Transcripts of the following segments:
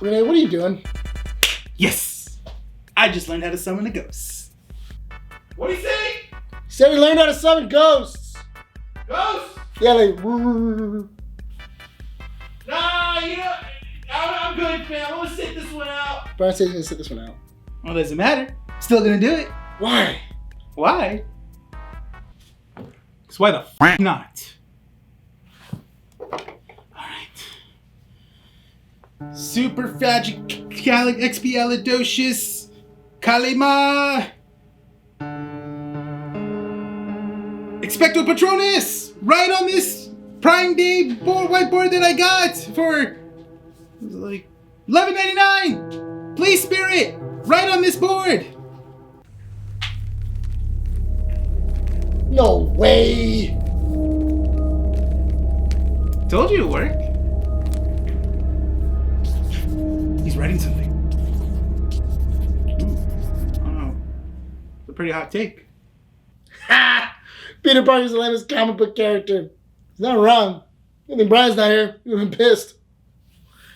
Renee, what are you doing? Yes! I just learned how to summon a ghost. What'd he say? He said he learned how to summon ghosts. Ghost? Yeah, like... Nah, you know, I'm good, fam. I'm gonna sit this one out. Bryan said he's gonna sit this one out. Well, doesn't matter. Still gonna do it. Why? Why? Because why the f*** not? Alright. Superfragicalexpialidocious Kalima Expecto Patronus! Right on this Prime Day whiteboard that I got for like $11.99! Please, Spirit! Right on this board! No way! Told you it worked. He's writing something. Ooh. Oh. It's a pretty hot take. Ha! Peter Parker's the lamest comic book character. He's not wrong. I think Brian's not here. He would have been pissed.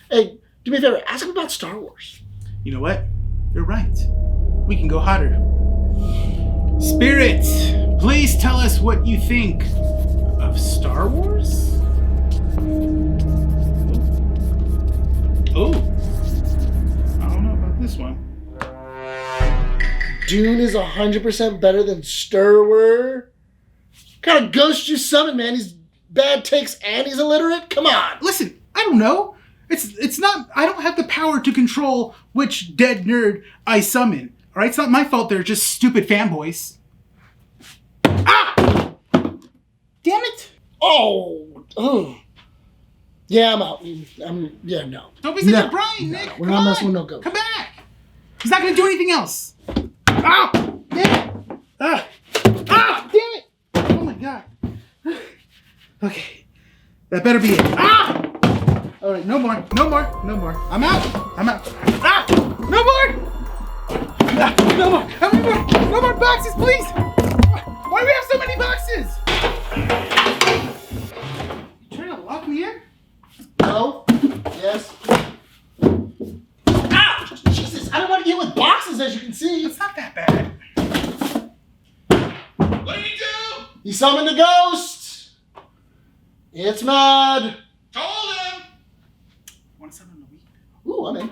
Hey, do me a favor. Ask him about Star Wars. You know what? You're right. We can go hotter. Spirit, please tell us what you think of Star Wars? Oh. I don't know about this one. Dune is 100% better than Star Wars. What kind of ghost you summon, man? He's bad takes and he's illiterate? Come on. Listen, I don't know. It's not, I don't have the power to control which dead nerd I summon. All right, it's not my fault they're just stupid fanboys. Ah! Damn it! Oh. Yeah, I'm out. Yeah, no. Don't be such a Bryan, Nick. We're not messing with no ghost. Come back. He's not going to do anything else. Ah! Damn it. Ah! Damn it. Oh my God. Okay. That better be it. Ah! All right, no more. I'm out. Ah! No more. No more. How many more? No more boxes, please. Why do we have so many boxes? You trying to lock me in? No. Yes. Ow! Jesus, I don't want to get with boxes, as you can see. It's not that bad. What did he do? He summoned a ghost. It's mad. Told him. Want to summon a week? Ooh, I'm in.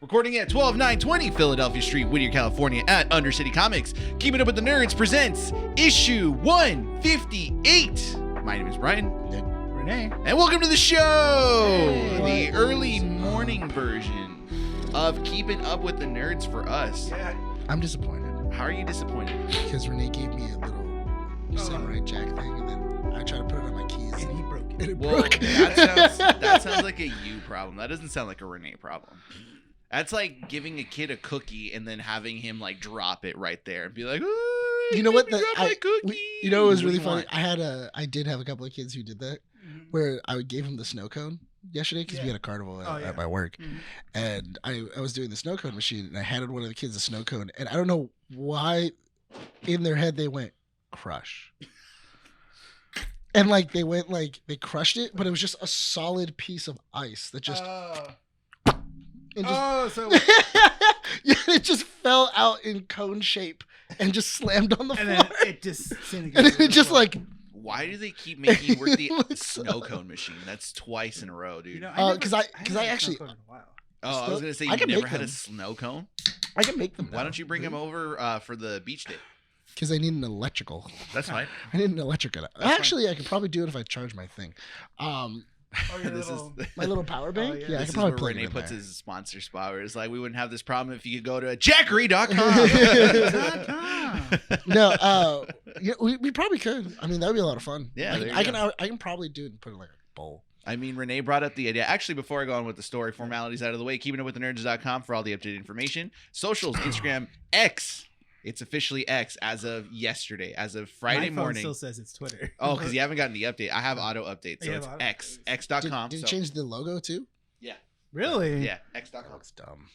Recording at 12920 Philadelphia Street, Whittier, California at Undercity Comics. Keeping Up with the Nerds presents issue 158. My name is Bryan. Renee. And welcome to the show! Hey. The early morning version of Keeping Up with the Nerds for us. Yeah. I'm disappointed How are you disappointed? because Renee gave me a little Samurai Jack thing, and then I tried to put it on my keys, And he broke it. and it Well, broke. that sounds like a you problem. That doesn't sound like a Renee problem. That's like giving a kid a cookie and then having him like drop it right there and be like, "Oh, You know what? Drop my cookie." You know, it was What do really you funny. want? I did have a couple of kids who did that, where I gave him the snow cone yesterday because we had a carnival at my work, and I was doing the snow cone machine, and I handed one of the kids a snow cone, and I don't know why, in their head they went crush, and like they crushed it, but it was just a solid piece of ice that just. And just, so yeah, it just fell out in cone shape and just slammed on the floor. then it just And it just like. Why do they keep making you work the Looks snow cone machine? That's twice in a row, dude. You know, Because I haven't had actually snow cone in a while. Oh, I was gonna say I you can never make had a them. snow cone. I can make them. Why don't you bring them over for the beach day? Because I need an electrical. That's fine. I need an electrical. Actually, I could probably do it if I charge my thing. This is My little power bank. yeah. Yeah, I this could is probably where plug Renee it in puts there. his sponsor spot. Where it's like we wouldn't have this problem if you could go to Jackery.com. No, yeah, we probably could. I mean, that would be a lot of fun. Yeah, Like, there you I go. can I can probably do it and put it in like a bowl. I mean, Renee brought up the idea. Actually, before I go on with the story, formalities out of the way, keepingitwiththenerds.com for all the updated information. Socials, Instagram, X. It's officially X as of yesterday, as of Friday My phone morning. still says it's Twitter. Oh, because you haven't gotten the update. I have auto update, so You it's have auto X, updates. x.com. Did so, it change the logo too? yeah, Really? yeah, x.com. That's dumb.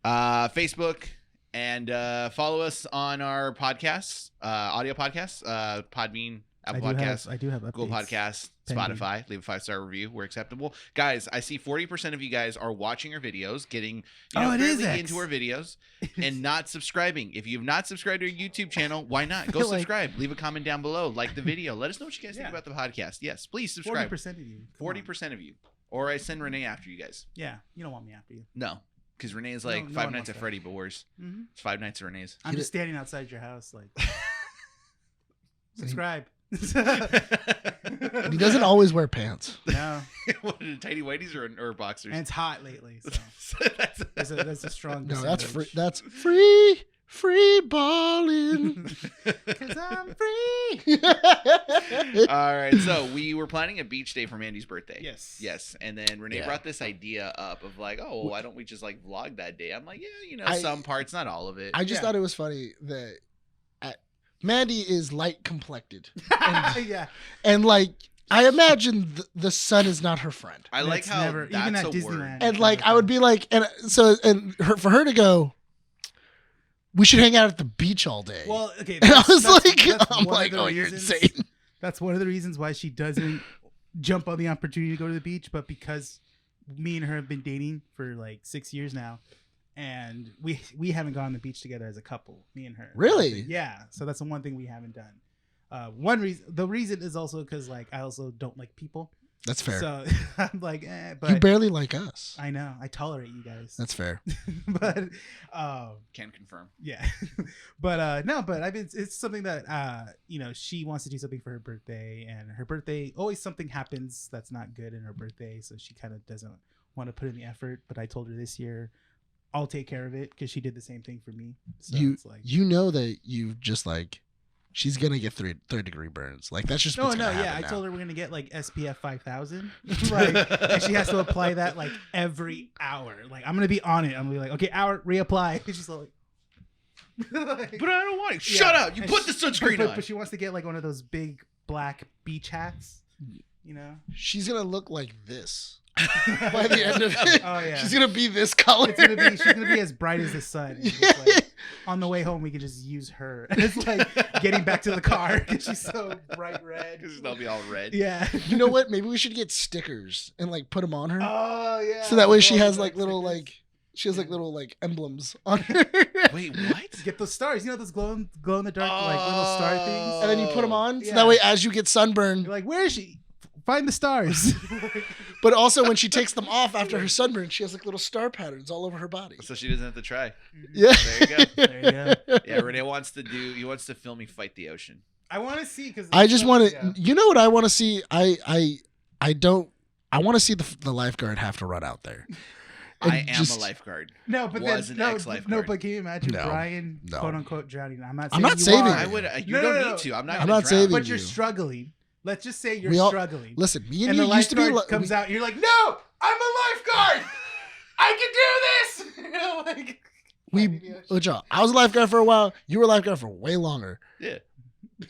Facebook, and follow us on our podcasts, audio podcasts, Podbean, Apple Podcasts, I do have Google updates. Podcasts, pending. Spotify. Leave a 5-star review. We're acceptable. Guys, I see 40% of you guys are watching our videos, getting It is fairly X. into our videos, and not subscribing. If you've not subscribed to our YouTube channel, why not? Go Like- subscribe. Leave a comment down below. Like the video. Let us know what you guys think Yeah. about the podcast. Yes, please subscribe. 40% of you. Come on. 40% of you. Or I send Renee after you guys. Yeah, you don't want me after you. No, because Renee is like No Five one Nights wants at that. Freddy, but worse. Mm-hmm. It's Five Nights at Renee's. I'm Get just it. standing outside your house, like subscribe. And he doesn't always wear pants. No, What are the tidy whities or boxers? and it's hot lately, so That's that's a strong. No, that's free. percentage. That's free balling. 'Cause I'm free. All right, so we were planning a beach day for Mandy's birthday. Yes. Yes, and then Renee Yeah. brought this idea up of like, oh, why don't we just like vlog that day? I'm like, yeah, I- some parts, not all of it. I just Yeah. thought it was funny that Mandy is light complected, Yeah. and like I imagine the sun is not her friend. I like That's how never- that's even at a Disneyland. word. And like I would be like, and so and for her to go, we should hang out at the beach all day. Well, okay. and I that's- was that's- like, that's I'm one of like, the oh, you're reasons- insane. That's one of the reasons why she doesn't jump on the opportunity to go to the beach, but because me and her have been dating for like 6 years now, and we haven't gone on the beach together as a couple, me and her. Really? Yeah. So that's the one thing we haven't done. The reason is also because like I also don't like people. That's fair. So I'm like, but You barely like us. I know I tolerate you guys. That's fair. But Can confirm. yeah. But no, but it's something that she wants to do something for her birthday, and her birthday always something happens that's not good in her birthday, so she kind of doesn't want to put in the effort. But I told her this year I'll take care of it because she did the same thing for me. So it's like You know that you just like she's gonna get third-degree burns. Like that's just what's gonna happen I now. told her we're gonna get like SPF 5000, like, and she has to apply that like every hour. Like I'm gonna be on it. I'm gonna be like, okay, hour reapply. And she's like, But I don't want it. Shut up! You And put the sunscreen on. But she wants to get like one of those big black beach hats. You know. She's gonna look like this by the end of it. Oh yeah. She's gonna be this color. She's gonna be as bright as the sun. And just, like, on the way home, we can just use her. And it's like getting back to the car because she's so bright red. Because they'll be all red. Yeah. You know what? Maybe we should get stickers and like put them on her, Oh yeah. so that way she Oh, has like little stickers. like she has like little like emblems on her. Wait, what? Get those stars. You know those glow in the dark like little star things. And then you put them on, so Yeah. that way as you get sunburned. You're like, where is she? Find the stars. But also when she takes them off after her sunburn, she has like little star patterns all over her body. So she doesn't have to try. Yeah. There you go. There you go. Yeah, Renee wants to film me fight the ocean. I want to see because I just want to. You know what I want to see? I want to see the lifeguard have to run out there. I And am just- a lifeguard. No, but Was then an no, ex-lifeguard. no, but can you imagine No. Bryan No. quote unquote drowning? I'm not. I'm Saying not you saving are, you. I would. You No, don't no, need to. I'm not. I'm gonna not drown. saving but you're you. struggling. Let's just say you're We all- struggling. Listen, me and, and you the used to be. lifeguard comes out. You're like, no, I'm a lifeguard. I can do this. You know, like I was a lifeguard for a while. You were a lifeguard for way longer. Yeah,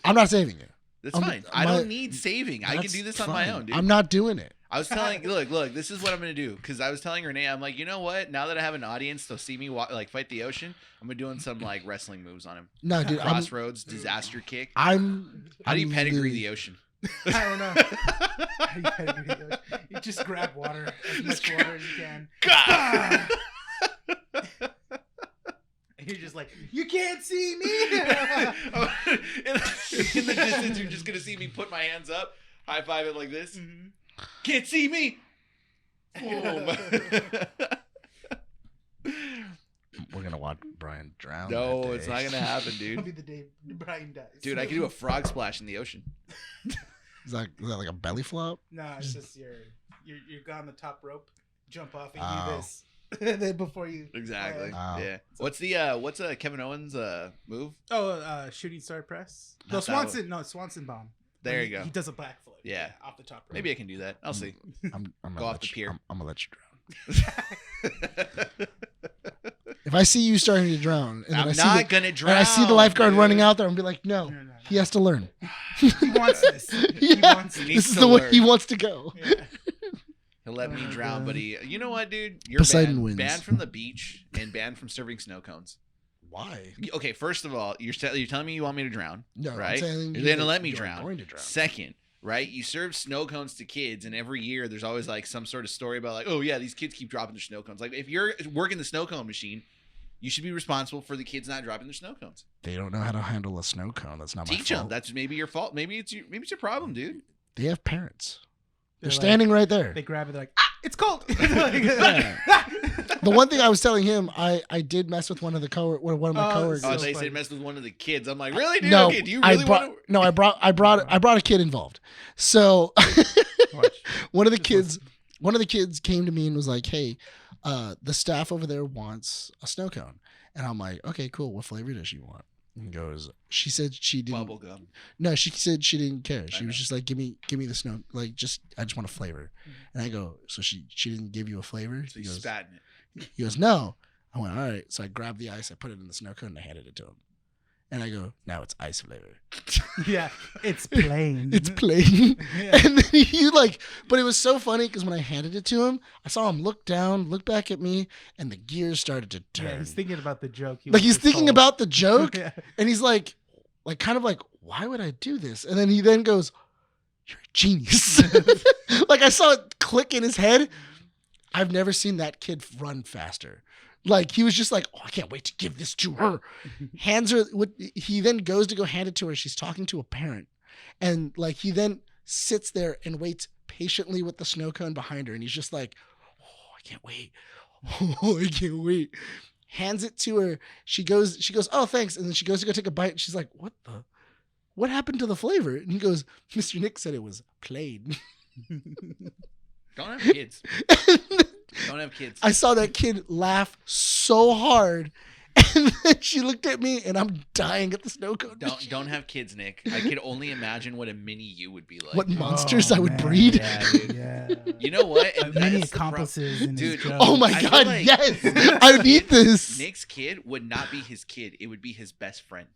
I'm not saving you. that's I'm- fine. I my- don't need saving. I can That's do this on my fine. own, dude. I'm not doing it. I was telling, look, this is what I'm gonna do. Because I was telling Renee, I'm like, you know what? Now that I have an audience, they'll see me like fight the ocean. I'm gonna doing some like wrestling moves on him. No, dude. Crossroads, disaster kick. How How do you pedigree the ocean? I don't know. How do you pedigree the ocean? You just grab water, as much water as you can. God! And you're just like, you can't see me. In the distance, you're just gonna see me put my hands up, high five it like this. Mhm. Can't see me. Boom. Bryan drown. No, that it's day. not gonna happen, It'll dude. be the day Bryan dies. Dude, I could do a frog splash in the ocean. Is that like a belly flop? No, it's just you're on the top rope, jump off and Oh. do this. Then before you Exactly. Wow. Yeah. What's Kevin Owens move? shooting star press. Not No, that Swanson. No, Swanson bomb. There When you go. He does a backflip. Yeah. Off the top rope. Maybe I can do that. I'll see. I'm gonna Go off let the you- pier. I'm gonna let you drown. If I see you starting to drown, and then I'm I see not the, gonna drown. and I see the lifeguard dude. running out there, and be like, no, No. he has to learn. He wants this. He Yeah. wants He this. needs This is to the way learn. he wants to go. Yeah. He'll let me Oh, drown, God. but you know what, dude? You're Poseidon banned. wins. Banned from the beach and banned from serving snow cones. Why? Okay, first of all, you're telling me you want me to drown, No, right? I'm saying You're gonna let me you're drown. Going to drown. Second, right? You serve snow cones to kids, and every year there's always like some sort of story about like, oh yeah, these kids keep dropping their snow cones. Like if you're working the snow cone machine, you should be responsible for the kids not dropping their snow cones. They don't know how to handle a snow cone. That's not my Teach them. fault. That's maybe your fault. Maybe it's your problem, dude. They have parents. They're They're like- standing right there. They grab it. They're like, it's cold. The one thing I was telling him, I did mess with one of my coworkers. Oh, So they funny. said mess with one of the kids. I'm like, really, dude? No, Okay, do you really want to? No, I brought a kid involved. So one of the kids came to me and was like, "Hey, the staff over there wants a snow cone," and I'm like, "Okay, cool. What flavor does she want?" And goes, she said she didn't. Bubble gum. No, she said she didn't care. She I was know. just like, "Give me the snow. Like, I just want a flavor." And I go, "So she didn't give you a flavor?" So you spat in it. He goes, "No." I went, "All right." So I grabbed the ice, I put it in the snow cone, and I handed it to him. And I go, "Now it's ice flavor." Yeah, it's plain. It's plain. Yeah. And then he but it was so funny because when I handed it to him, I saw him look down, look back at me, and the gears started to turn. Yeah, he's thinking about the joke. Like he's thinking about the joke, Yeah. and he's like kind of like, why would I do this? And then he then goes, "You're a genius." Like I saw it click in his head. I've never seen that kid run faster. Like he was just like, "Oh, I can't wait to give this to her." Hands her. He then goes to go hand it to her. She's talking to a parent, and like he then sits there and waits patiently with the snow cone behind her, and he's just like, "Oh, I can't wait. Oh, I can't wait." Hands it to her. She goes, "Oh, thanks." And then she goes to go take a bite. And she's like, what happened to the flavor? And he goes, "Mr. Nick said it was plain." Don't have kids. Don't have kids. I saw that kid laugh so hard. And then she looked at me and I'm dying at the snow cone. Don't have kids, Nick. I could only imagine what a mini you would be like. What monsters I would breed. Yeah, dude. Yeah. You know what? And Many that's the accomplices in Dude, his joke. Oh my I feel God, like- yes. I need this. Nick's kid would not be his kid. It would be his best friend.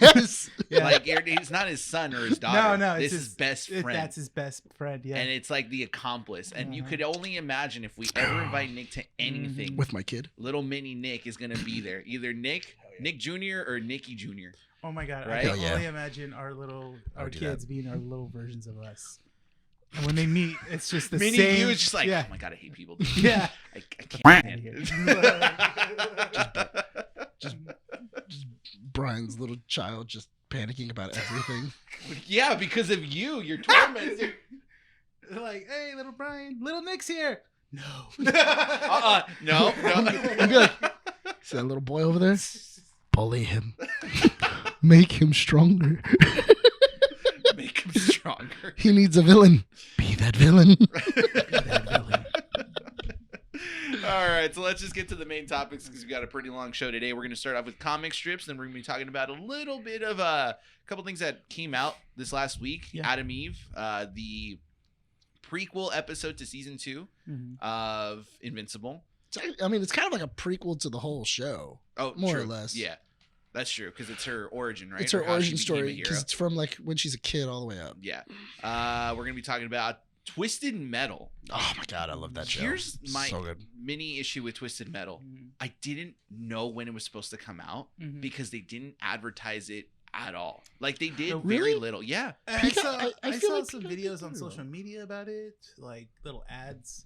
Yes. Yeah. Like it's not his son or his daughter. No, this it's is best friend. That's his best friend. Yeah. And it's like the accomplice. And you could only imagine if we ever invite Nick to anything, With my kid. little mini Nick is gonna be there. Either Nick Jr. or Nicky Jr. Oh my God! Right? I Hell can yeah. only imagine our I would do kids being our little versions of us. And when they meet, it's just the Mini same. you is just like, yeah, oh my God, I hate people. Dude. yeah. I can't stand Here. it. Just Brian's little child just panicking about everything. Yeah, because of you, you're tormented. They're like, hey, little Bryan, little Nick's here. No. No. I'd be like, see that little boy over there? Bully him. Make him stronger. Make him stronger. He needs a villain. Be that villain. All right, so let's just get to the main topics because we've got a pretty long show today. We're going to start off with comic strips, then we're going to be talking about a little bit of a couple things that came out this last week. Yeah. Adam Eve, the prequel episode to season 2 Mhm. of Invincible. I mean, it's kind of like a prequel to the whole show. Oh, More or true. less. Yeah, that's true because it's her origin, right? It's her Or how she origin became a story hero. because it's from like when she's a kid all the way up. Yeah. We're going to be talking about Twisted Metal. Oh my God, I love that show. Here's my so good. mini issue with Twisted Metal. I didn't know when it was supposed to come out Mhm. because they didn't advertise it at all. Like they did Oh, very really? little. Yeah. I Peacock- saw, I I feel saw like some Peacock videos did on pretty social well. media about it, like little ads.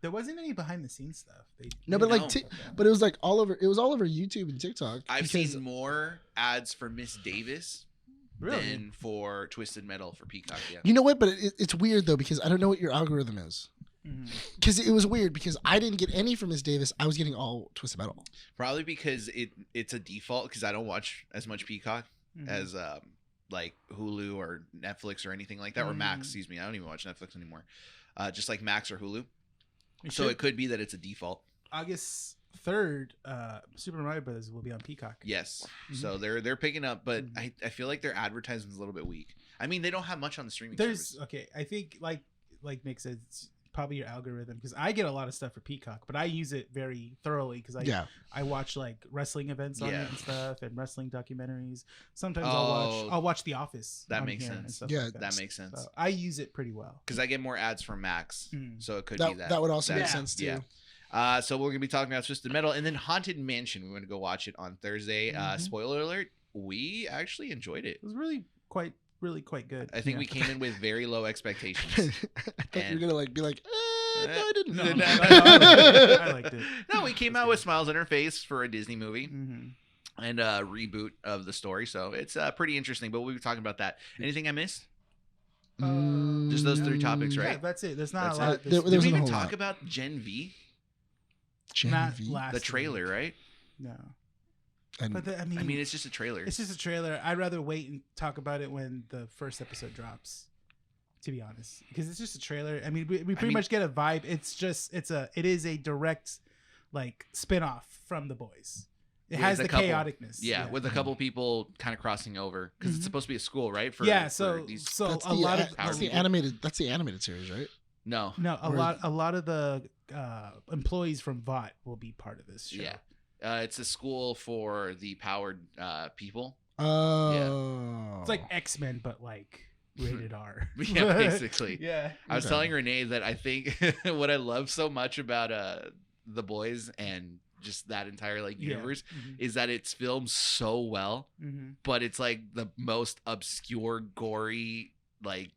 There wasn't any behind the scenes stuff. No, but like, No. but it was like all over. It was all over YouTube and TikTok. I've because- seen more ads for Miss Davis Really? than for Twisted Metal for Peacock. Yeah. You know what? But it's weird though because I don't know what your algorithm is. Because it was weird because I didn't get any from Miss Davis. I was getting all Twisted Metal. Probably because it's a default because I don't watch as much Peacock as like Hulu or Netflix or anything like that, or Max. Excuse me, I don't even watch Netflix anymore. Just like Max or Hulu. So it could be that it's a default. August 3rd, Super Mario Brothers will be on Peacock. Yes, so they're picking up, but I feel like their advertisement's a little bit weak. I mean, they don't have much on the streaming service. Okay, I think like Nick said, it's probably your algorithm because I get a lot of stuff for Peacock, but I use it very thoroughly because I watch like wrestling events on it and stuff and wrestling documentaries. Sometimes I'll watch The Office. That makes sense. Yeah, like that makes sense. So I use it pretty well because I get more ads from Max, so it could that, be that. That would also make sense too. Yeah. So we're gonna be talking about Twisted Metal and then Haunted Mansion. We're gonna go watch it on Thursday. Spoiler alert: we actually enjoyed it. It was really quite good. I think we came in with very low expectations. I thought you were gonna be like, no, I didn't. No, I liked it. No, we came out with smiles on our face for a Disney movie and a reboot of the story. So it's pretty interesting. But we'll be talking about that. Anything I missed? Just those 3 topics, right? Yeah, that's it. There's not a lot. Did we even talk about Gen V? Not last the trailer, right? No. But I mean, it's just a trailer. It's just a trailer. I'd rather wait and talk about it when the first episode drops. To be honest, because it's just a trailer. I mean, we pretty much get a vibe. It is a direct like spin-off from The Boys. It has the chaoticness. Yeah, with a couple people kind of crossing over because it's supposed to be a school, right? That's the animated series, right? No, a lot of the employees from VOT will be part of this show. Yeah, it's a school for the powered people. Oh, yeah. It's like X-Men, but like rated R. Yeah, basically. Yeah. I was telling Renee that I think what I love so much about The Boys and just that entire like universe is that it's filmed so well, but it's like the most obscure, gory, like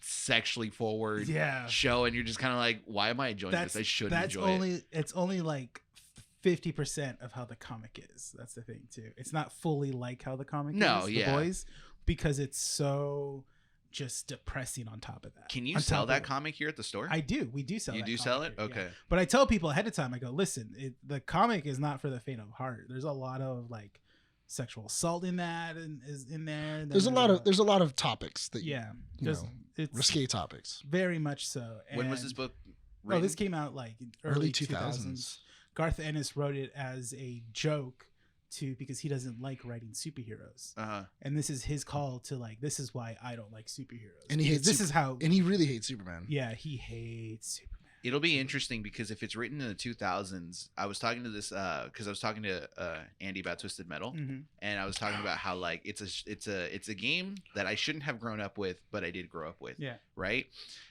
sexually forward show, and you're just kind of like, why am I enjoying this? I shouldn't enjoy it. It's only like 50% of how the comic is. That's the thing too. It's not fully like how the comic is. The Boys, because it's so just depressing on top of that. Can you sell that comic here at the store? I do. We do sell. You do sell it? Okay. But I tell people ahead of time. I go, listen, the comic is not for the faint of heart. There's a lot of like sexual assault in that, and is in there. There's a lot of topics that it's risque topics. Very much so. And when was this book written? This came out like early 2000s. Garth Ennis wrote it as a joke because he doesn't like writing superheroes, and this is his call to like, this is why I don't like superheroes, and he hates and he really hates Superman. Yeah, he hates Superman. It'll be interesting because if it's written in the 2000s, I was talking to this because I was talking to Andy about Twisted Metal, and I was talking about how like it's a game that I shouldn't have grown up with, but I did grow up with. Yeah. Right.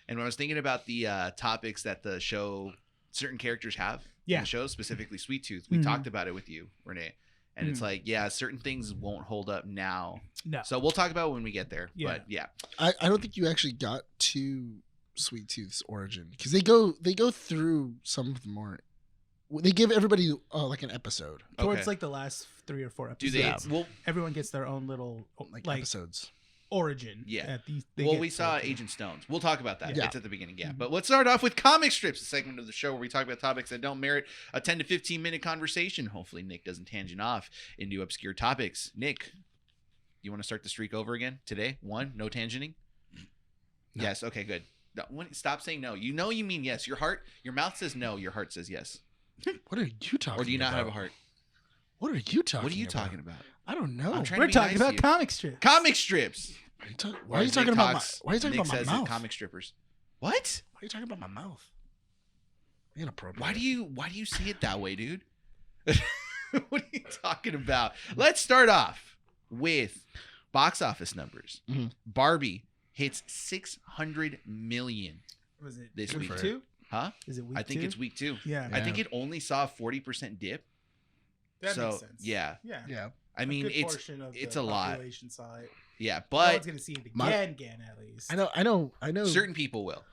And when I was thinking about the topics that the show certain characters have in the show, specifically Sweet Tooth, we talked about it with you, Renee. And it's like, certain things won't hold up now. No. So we'll talk about it when we get there. Yeah. But I don't think you actually got to Sweet Tooth's origin because they go through some of the more. They give everybody like an episode towards like the last 3 or 4 episodes. Do they? Well, everyone gets their own little like episodes. Origin. Yeah. We saw Agent Stones. We'll talk about that. Yeah. It's at the beginning. Yeah. But let's start off with comic strips, a segment of the show where we talk about topics that don't merit a 10 to 15 minute conversation. Hopefully Nick doesn't tangent off into obscure topics. Nick, you want to start the streak over again today? 1, no tangenting? No. Yes. Okay, good. No, stop saying no. You know you mean yes. Your mouth says no. Your heart says yes. What are you talking about? Or do you not have a heart? What are you talking about? What are you talking about? I don't know. We're talking about comic strips. Comic strips. Why are you talking about my mouth? Comic strippers. What? Why are you talking about my mouth? Inappropriate. Why do you see it that way, dude? What are you talking about? Let's start off with box office numbers. Barbie hits 600 million. Was it this week? 2? Huh? Is it week 2? I think it's week 2. Yeah. I think it only saw a 40% dip. That makes sense. Yeah. I mean, it's a lot. Saw it. Yeah, but no one's gonna see it again at least. I know. Certain people will.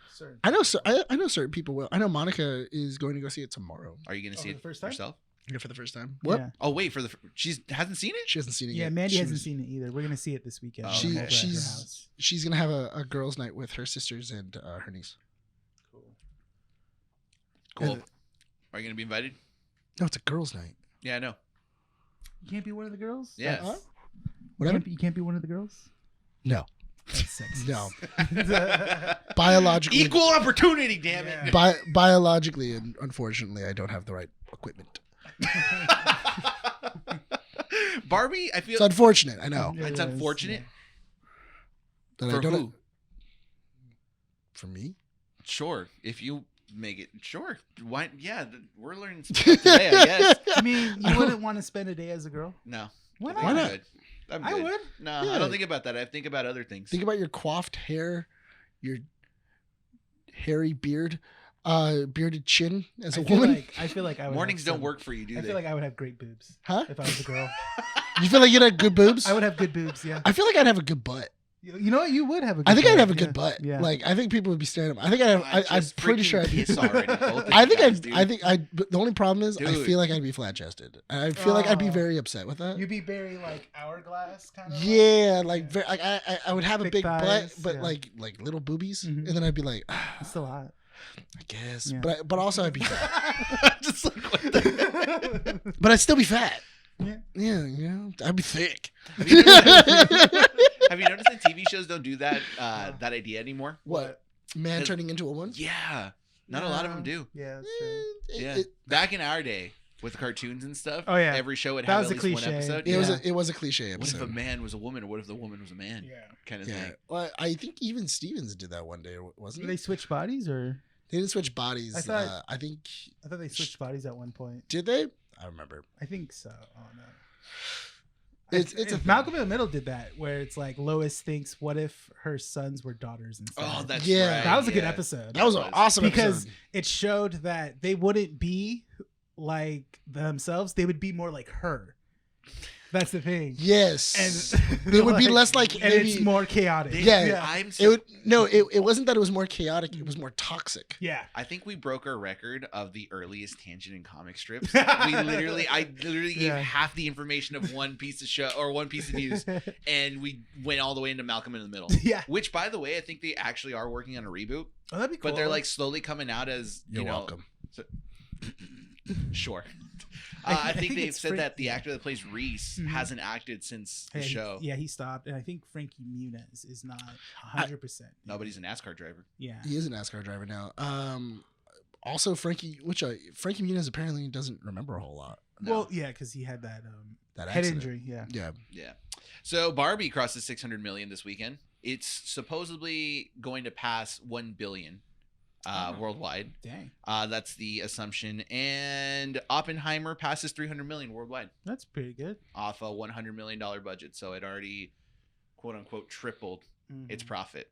I know certain people will. I know Monica is going to go see it tomorrow. Are you going to see it first time? yourself? Yeah, for the first time. What? Yeah. Oh wait, she hasn't seen it. She hasn't seen it yet. Yeah, Mandy hasn't seen it either. We're gonna see it this weekend. She's gonna have a girls' night with her sisters and her niece. Cool. Cool. Are you gonna be invited? No, it's a girls' night. Yeah, I know. You can't be one of the girls? Yeah. Whatever. You can't be one of the girls? No. That's sexist. No. Biologically. Equal opportunity, damn it. Biologically, and unfortunately, I don't have the right equipment. Barbie, I feel It's unfortunate. I know. it's unfortunate. That For I don't. who? For me. Sure, if you make it. Sure. Why? Yeah, we're learning some stuff today, I guess. I mean, you wouldn't want to spend a day as a girl? No. Why I think not? I'm not? good. I'm I good. would. No, Yeah. I don't think about that. I think about other things. Think about your coiffed hair, your hairy beard, bearded chin as a woman. I feel like I would. Mornings have don't some- work for you, do I they? feel like I would have great boobs Huh? if I was a girl. You feel like you'd have good boobs? I would have good boobs. Yeah. I feel like I'd have a good butt. You know what? You would have a good I think butt. I'd have a yeah. good butt. Yeah. Like I think people would be staring at me. I think I'd have, I'm Just pretty freaking sure I'd be. piss already. Both of I you think guys, I'd. dude. I think but the only problem is I Dude. feel like I'd be flat chested. I feel like I'd be Oh. very upset with that. You'd be very like hourglass kind of. Yeah, like very, I would have a Thick big thighs, butt, but yeah. like little boobies, Mhm. and then I'd be like, It's still hot. I guess, Yeah. but also I'd be fat. Just like, what the But I'd still be fat. Yeah. Yeah, I'd be thick. Have you noticed that TV shows don't do that that idea anymore? What? Man turning into a woman? Yeah, not a lot of them do. Yeah, that's true. Yeah, back in our day with the cartoons and stuff. Oh, yeah. every show would That have was at a least one cliche. episode. Yeah. It was a cliche What if a episode. man was a woman, or what if the woman was a man? Kind of Yeah. thing. Well, I think even Stevens did that one day, wasn't Did it? they switch bodies or? They didn't switch bodies. I thought- I think. I thought they switched bodies at one point. Did they? I remember. I think so. Oh no. It's a Malcolm in the Middle did that where it's like Lois thinks, what if her sons were daughters instead? Oh, that's Yeah. right. that was a good yeah. episode. That was an awesome because episode. it showed that they wouldn't be like themselves; they would be more like her. That's the thing. Yes, And they would be less like and maybe. it's more chaotic. Yeah. I'm It so, would no. It wasn't that it was more chaotic. It was more toxic. Yeah. I think we broke our record of the earliest tangent in comic strips. I literally gave Yeah. half the information of one piece of show or one piece of news, and we went all the way into Malcolm in the Middle. Yeah. Which, by the way, I think they actually are working on a reboot, Oh, that'd be cool. but they're like slowly coming out as You're you know. welcome. Sure. I I think think they've it's said Frank- that the actor that plays Reese Mhm. hasn't acted since the Yeah, show. he stopped, and I think Frankie Muniz is not 100%. Nobody's a NASCAR driver. Yeah. He is a NASCAR driver now. Also Frankie Muniz apparently doesn't remember a whole lot. No. Well, yeah, because he had that That head accident. injury. Yeah. Yeah. Yeah. So Barbie crosses 600 million this weekend. It's supposedly going to pass 1 billion worldwide. Dang, That's the assumption. And Oppenheimer passes 300 million worldwide that's pretty good. off a $100 million budget. So it already, quote unquote, tripled Mhm. its profit.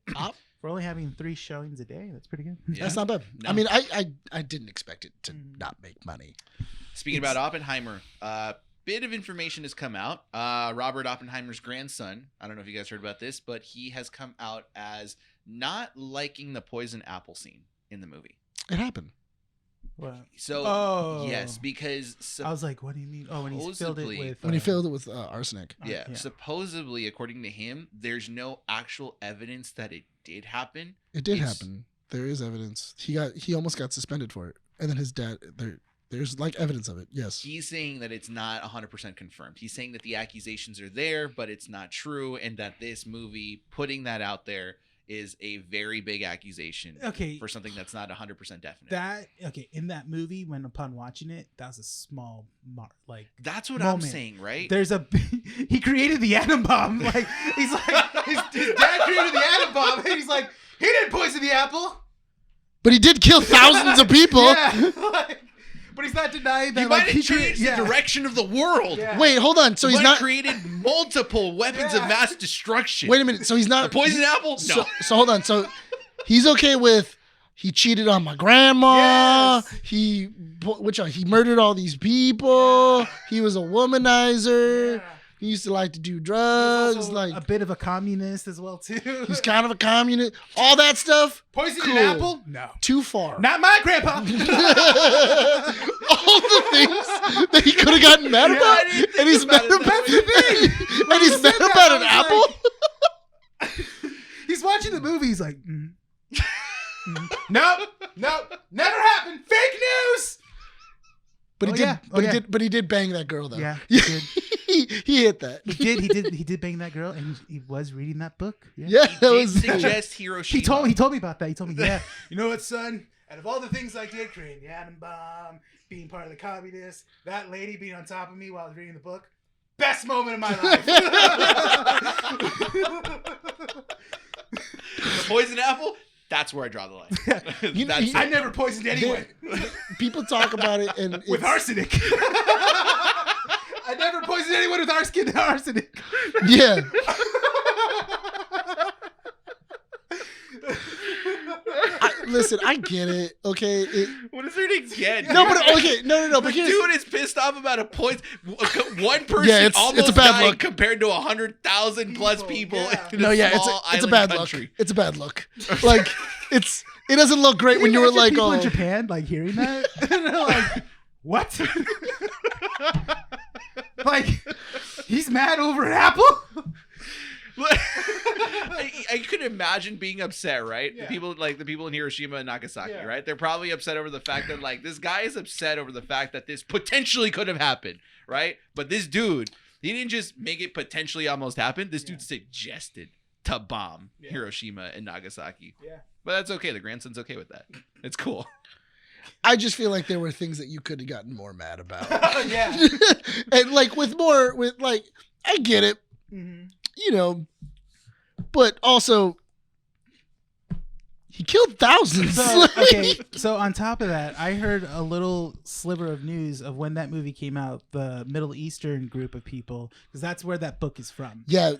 For only having 3 showings a day, that's pretty good. Yeah. That's not bad. No. I mean, I didn't expect it to Mm. not make money. Speaking about Oppenheimer, bit of information has come out. Robert Oppenheimer's grandson, I don't know if you guys heard about this, but he has come out as not liking the poison apple scene in the movie. It happened. What? So, Oh. yes, because I was like, what do you mean? Oh, when he filled it Supposedly- with When he filled it with arsenic. yeah, yeah. supposedly, according to him, there's no actual evidence that it did happen. It did It's- happen. There is evidence. He almost got suspended for it. And then his dad there's like evidence of it. Yes. He's saying that it's not 100% confirmed. He's saying that the accusations are there, but it's not true, and that this movie, putting that out there, is a very big accusation Okay. for something that's not 100% definite. In that movie, when upon watching it, that was a small That's what I'm moment. saying, right? There's he created the atom bomb. Like he's like his dad created the atom bomb, and he's like, he didn't poison the apple. But he did kill thousands of people. Yeah, but he's not denying that. He might have changed the direction of the world. Yeah. Wait, hold on. So He he's might have not. created multiple weapons of Yeah. mass destruction. Wait a minute. So he's A not. poison apple? No. So hold on. So he's okay with he cheated on my grandma. Yes. He murdered all these people. He was a womanizer. Yeah. He used to like to do He's drugs. also Like a bit of a communist as well too. he's kind of a communist. All that stuff. poison cool. an apple? No, Too far. not my grandpa. All the things that he could have gotten mad Yeah, about, I didn't think and he's about mad it about that it. And he's he mad said that, about I an was apple. He's watching the movie. He's like, no, never happened. Fake But he did. But he did bang that girl though. Yeah, he did. he hit that. He did bang that girl, and he was reading that book. Yeah, He did suggest Hiroshima. He told me about that. He told me, yeah, you know what, son? Out of all the things I did, creating the atom bomb, being part of the communists, that lady being on top of me while I was reading the book, best moment of my life. The poison apple. That's where I draw the line. I never poisoned anyone. People talk about it and with arsenic. I never poisoned anyone with arsenic. Yeah. Listen, I get it. Okay. What is there to get? No, but okay, no. But the dude is pissed off about a poison. One person it's almost a bad died look compared to 100,000 plus people. In a small it's a island bad country. look. It's a bad look. Like it doesn't look great when you were like, people in Japan like hearing that. They're like, what? Like, he's mad over an apple? I could imagine being upset, right? Yeah. The people in Hiroshima and Nagasaki, right? They're probably upset over the fact that like this guy is upset over the fact that this potentially could have happened, right? But this dude, he didn't just make it potentially almost happen. This dude suggested to bomb Hiroshima and Nagasaki. Yeah. But that's okay. The grandson's okay with that. It's cool. I just feel like there were things that you could have gotten more mad about. Yeah. And like I get it. Mm-hmm. You know, but also he killed thousands. So on top of that, I heard a little sliver of news of when that movie came out, the Middle Eastern group of people, because that's where that book is from. Yeah,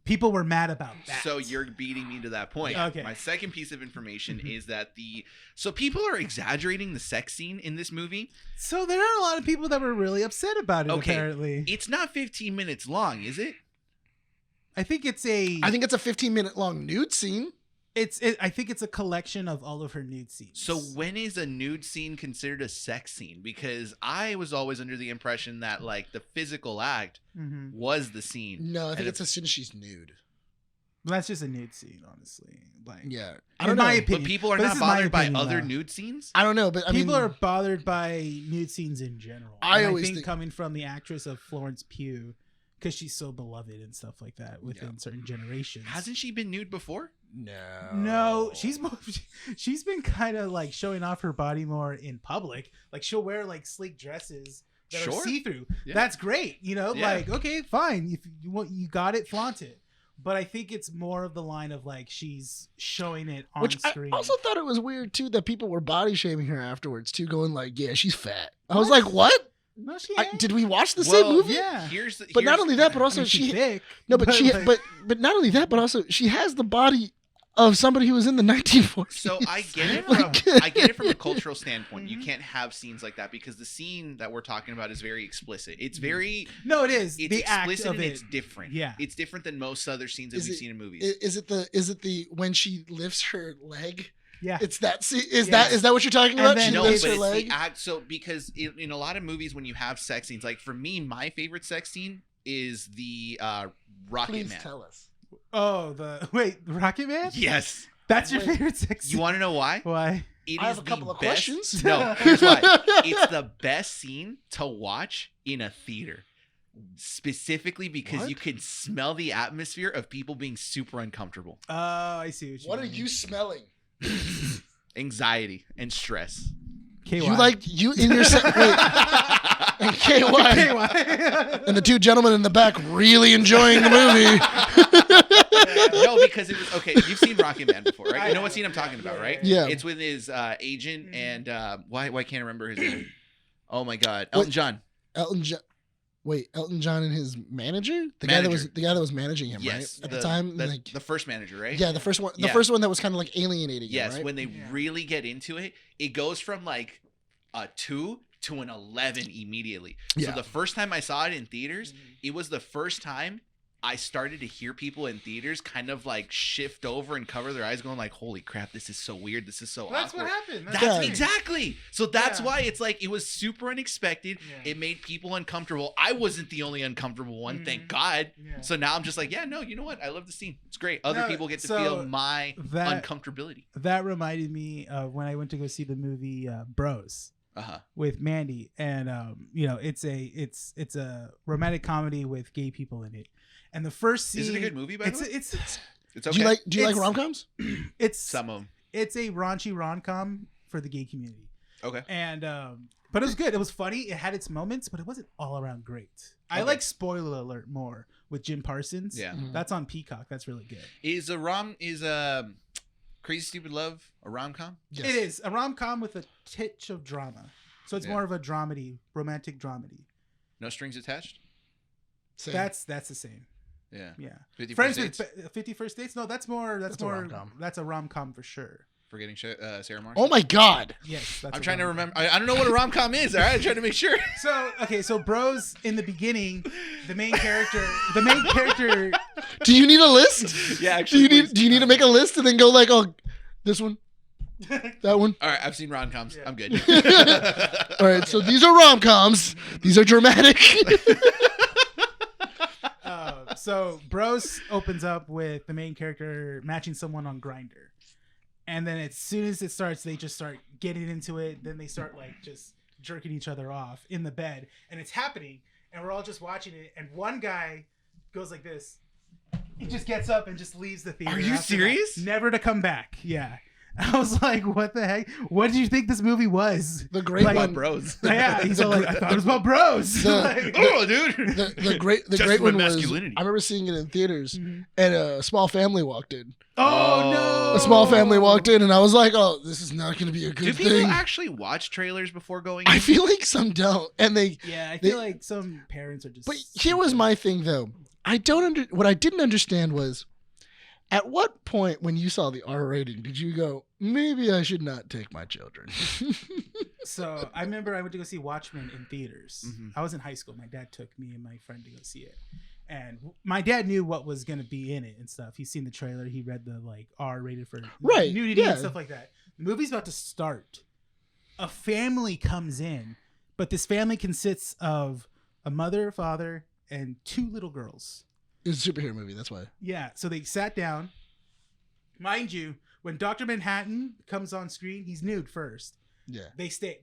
people were mad about that. So you're beating me to that point. Okay. My second piece of information is that people are exaggerating the sex scene in this movie. So there are a lot of people that were really upset about it, apparently. It's not 15 minutes long, is it? I think it's a 15-minute long nude scene. I think it's a collection of all of her nude scenes. So when is a nude scene considered a sex scene? Because I was always under the impression that like the physical act was the scene. No, I think it's as soon as she's nude. Well, that's just a nude scene, honestly. Like, yeah, I don't know. My opinion, but people are not bothered by other nude scenes. I don't know, but people are bothered by nude scenes in general. I think coming from the actress of Florence Pugh, because she's so beloved and stuff like that within certain generations. Hasn't she been nude before? No, she's been kind of like showing off her body more in public. Like she'll wear like sleek dresses that are see-through. Yeah. That's great, you know. Yeah. Like, okay, fine, if you got it, flaunt it. But I think it's more of the line of like she's showing it on screen. I also thought it was weird too that people were body shaming her afterwards too, going like, "Yeah, she's fat." I was like, "What?" No, did we watch the same movie? Yeah. But not only that, but also she's thick. No, but but not only that, but also she has the body of somebody who was in the 1940s. So I get it from a cultural standpoint. You can't have scenes like that because the scene that we're talking about is very explicit. It's very it is. It's the explicit act of and it. it's different. Yeah, it's different than most other scenes that we've seen in movies. Is it the when she lifts her leg? Yeah, it's that. Is that what you're talking about? No, but it's the act. So because in a lot of movies, when you have sex scenes, like for me, my favorite sex scene is the Rocket Man. Please tell us. Oh, the Rocket Man? Yes, that's your favorite sex scene. You want to know why? Why? I have a couple of questions. No, here's why. It's the best scene to watch in a theater. Specifically because you can smell the atmosphere of people being super uncomfortable. Oh, I see what you mean. What are you smelling? Anxiety and stress. KY. You in your and KY. And the two gentlemen in the back really enjoying the movie. No, because it was okay. You've seen Rocket Man before, right? You know what scene I'm talking about, right? Yeah. It's with his agent and why can't I remember his name? Oh my God, Elton John. Elton John and his manager? The guy that was managing him, right? At the time? The first manager, right? Yeah, the first one. The first one that was kind of like alienating him, right? When they really get into it, it goes from like a 2 to an 11 immediately. So the first time I saw it in theaters, it was the first time I started to hear people in theaters kind of like shift over and cover their eyes going like, holy crap, this is so weird. This is so awkward. That's what happened. That's exactly. So that's why it's like, it was super unexpected. Yeah. It made people uncomfortable. I wasn't the only uncomfortable one, thank God. Yeah. So now I'm just like, you know what? I love the scene. It's great. Other people get to feel my uncomfortability. That reminded me of when I went to go see the movie Bros. with Mandy, and it's a romantic comedy with gay people in it. And the first scene, is it a good movie? By the way, it's okay. Do you like rom-coms? It's Some of them. It's a raunchy rom-com for the gay community. Okay. And but it was good. It was funny. It had its moments, but it wasn't all around great. I like Spoiler Alert more with Jim Parsons. Yeah. That's on Peacock. That's really good. Is Crazy Stupid Love a rom-com? Yes. It is a rom-com with a titch of drama. So it's more of a dramedy, romantic dramedy. No strings attached? Same. That's the same. Yeah. Yeah. 50 Friends First with Dates? 50 First Dates? No, that's more a rom-com. That's a rom-com for sure. Forgetting Sarah Marshall? Oh my God. Yes. That's I'm a trying to rom-com. remember. I don't know what a rom-com is. All right. I'm trying to make sure. So Bros in the beginning, the main character Do you need a list? Yeah, actually. Do you need to make a list and then go like, oh, this one, that one? All right. I've seen rom-coms. Yeah. I'm good. All right. So these are rom-coms. These are dramatic. So Bros opens up with the main character matching someone on Grindr. And then as soon as it starts, they just start getting into it. Then they start like just jerking each other off in the bed. And it's happening. And we're all just watching it. And one guy goes like this. He just gets up and just leaves the theater. Are you after serious? that. Never to come back. Yeah. I was like, what the heck? What did you think this movie was? The great Like, one. Bros. Yeah, he's all like, I thought it was about bros. The- Oh, dude. The great Just one with was, masculinity. I remember seeing it in theaters, and a small family walked in. Oh, no. A small family walked in, and I was like, oh, this is not going to be a Do good people thing. actually watch trailers before going? I in? feel like some don't, and they. Yeah, I feel like some parents are just. But here was my thing, though. What I didn't understand was, at what point when you saw the R rating did you go, maybe I should not take my children? So I remember I went to go see Watchmen in theaters. Mhm. I was in high school. My dad took me and my friend to go see it, and my dad knew what was going to be in it and stuff. He's seen the trailer. He read the like R rated for Right, nudity yeah. and stuff like that. The movie's about to start. A family comes in, but this family consists of a mother, father, and 2 little girls. It's a superhero movie, that's why. Yeah, so they sat down. Mind you, when Dr. Manhattan comes on screen, he's nude first. Yeah. They stay.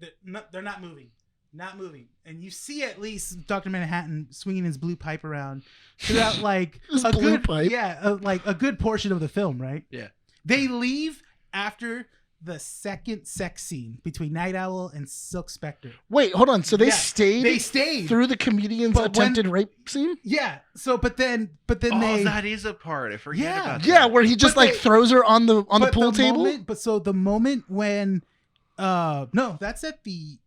They're not moving. Not moving. And you see at least Dr. Manhattan swinging his blue pipe around throughout like His a blue good pipe? Yeah, like a good portion of the film, right? Yeah. They leave after the second sex scene between Night Owl and Silk Spectre. Wait, hold on. So they Yeah, stayed. They stayed through the comedian's But when- attempted rape scene. Yeah. So, but then Oh, they. that is a part. I forget Yeah. about that. Yeah, where he just But like they- throws her on the but pool table. The moment when, no, that's at the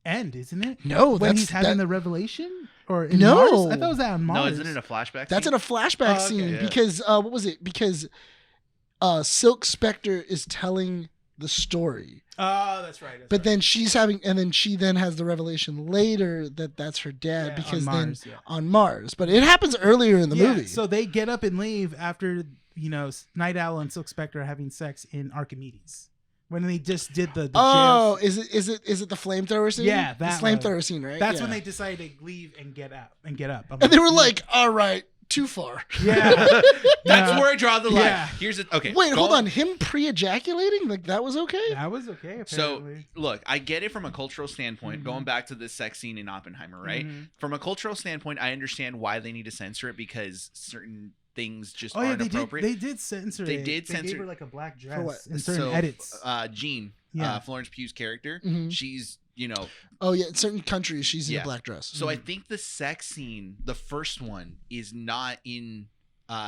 end, isn't it? No, When that's he's having that, the revelation, or in No. Mars? I thought it was on Mars. No, isn't it a flashback? that's scene? in a flashback Oh, okay. scene Yeah. because what was it? Because Silk Spectre is telling the story. Oh, that's right. But then she then has the revelation later that that's her dad Yeah, because on Mars, then yeah. on Mars. But it happens earlier in the movie. So they get up and leave after Night Owl and Silk Spectre are having sex in Archimedes when they just did the oh, jail. is it the flamethrower scene? Yeah, the that flamethrower one. scene, right? That's Yeah. when they decided to leave and get up. I'm And they were like, "All right, too far." yeah, That's Yeah. where I draw the line. Yeah. Here's it. Okay. Wait, hold go- on. Him pre-ejaculating, like that was okay? that was okay. So Apparently. look, I get it from a cultural standpoint. Going back to the sex scene in Oppenheimer, right? Mhm. From a cultural standpoint, I understand why they need to censor it because certain things just Oh yeah, aren't they appropriate. did. They did censor They it. did They censor- gave her like a black dress what? in certain edits. Jean, Yeah. Florence Pugh's character, Mhm. she's Oh yeah, in certain countries she's in Yeah. a black dress. So I think the sex scene, the first one, is not in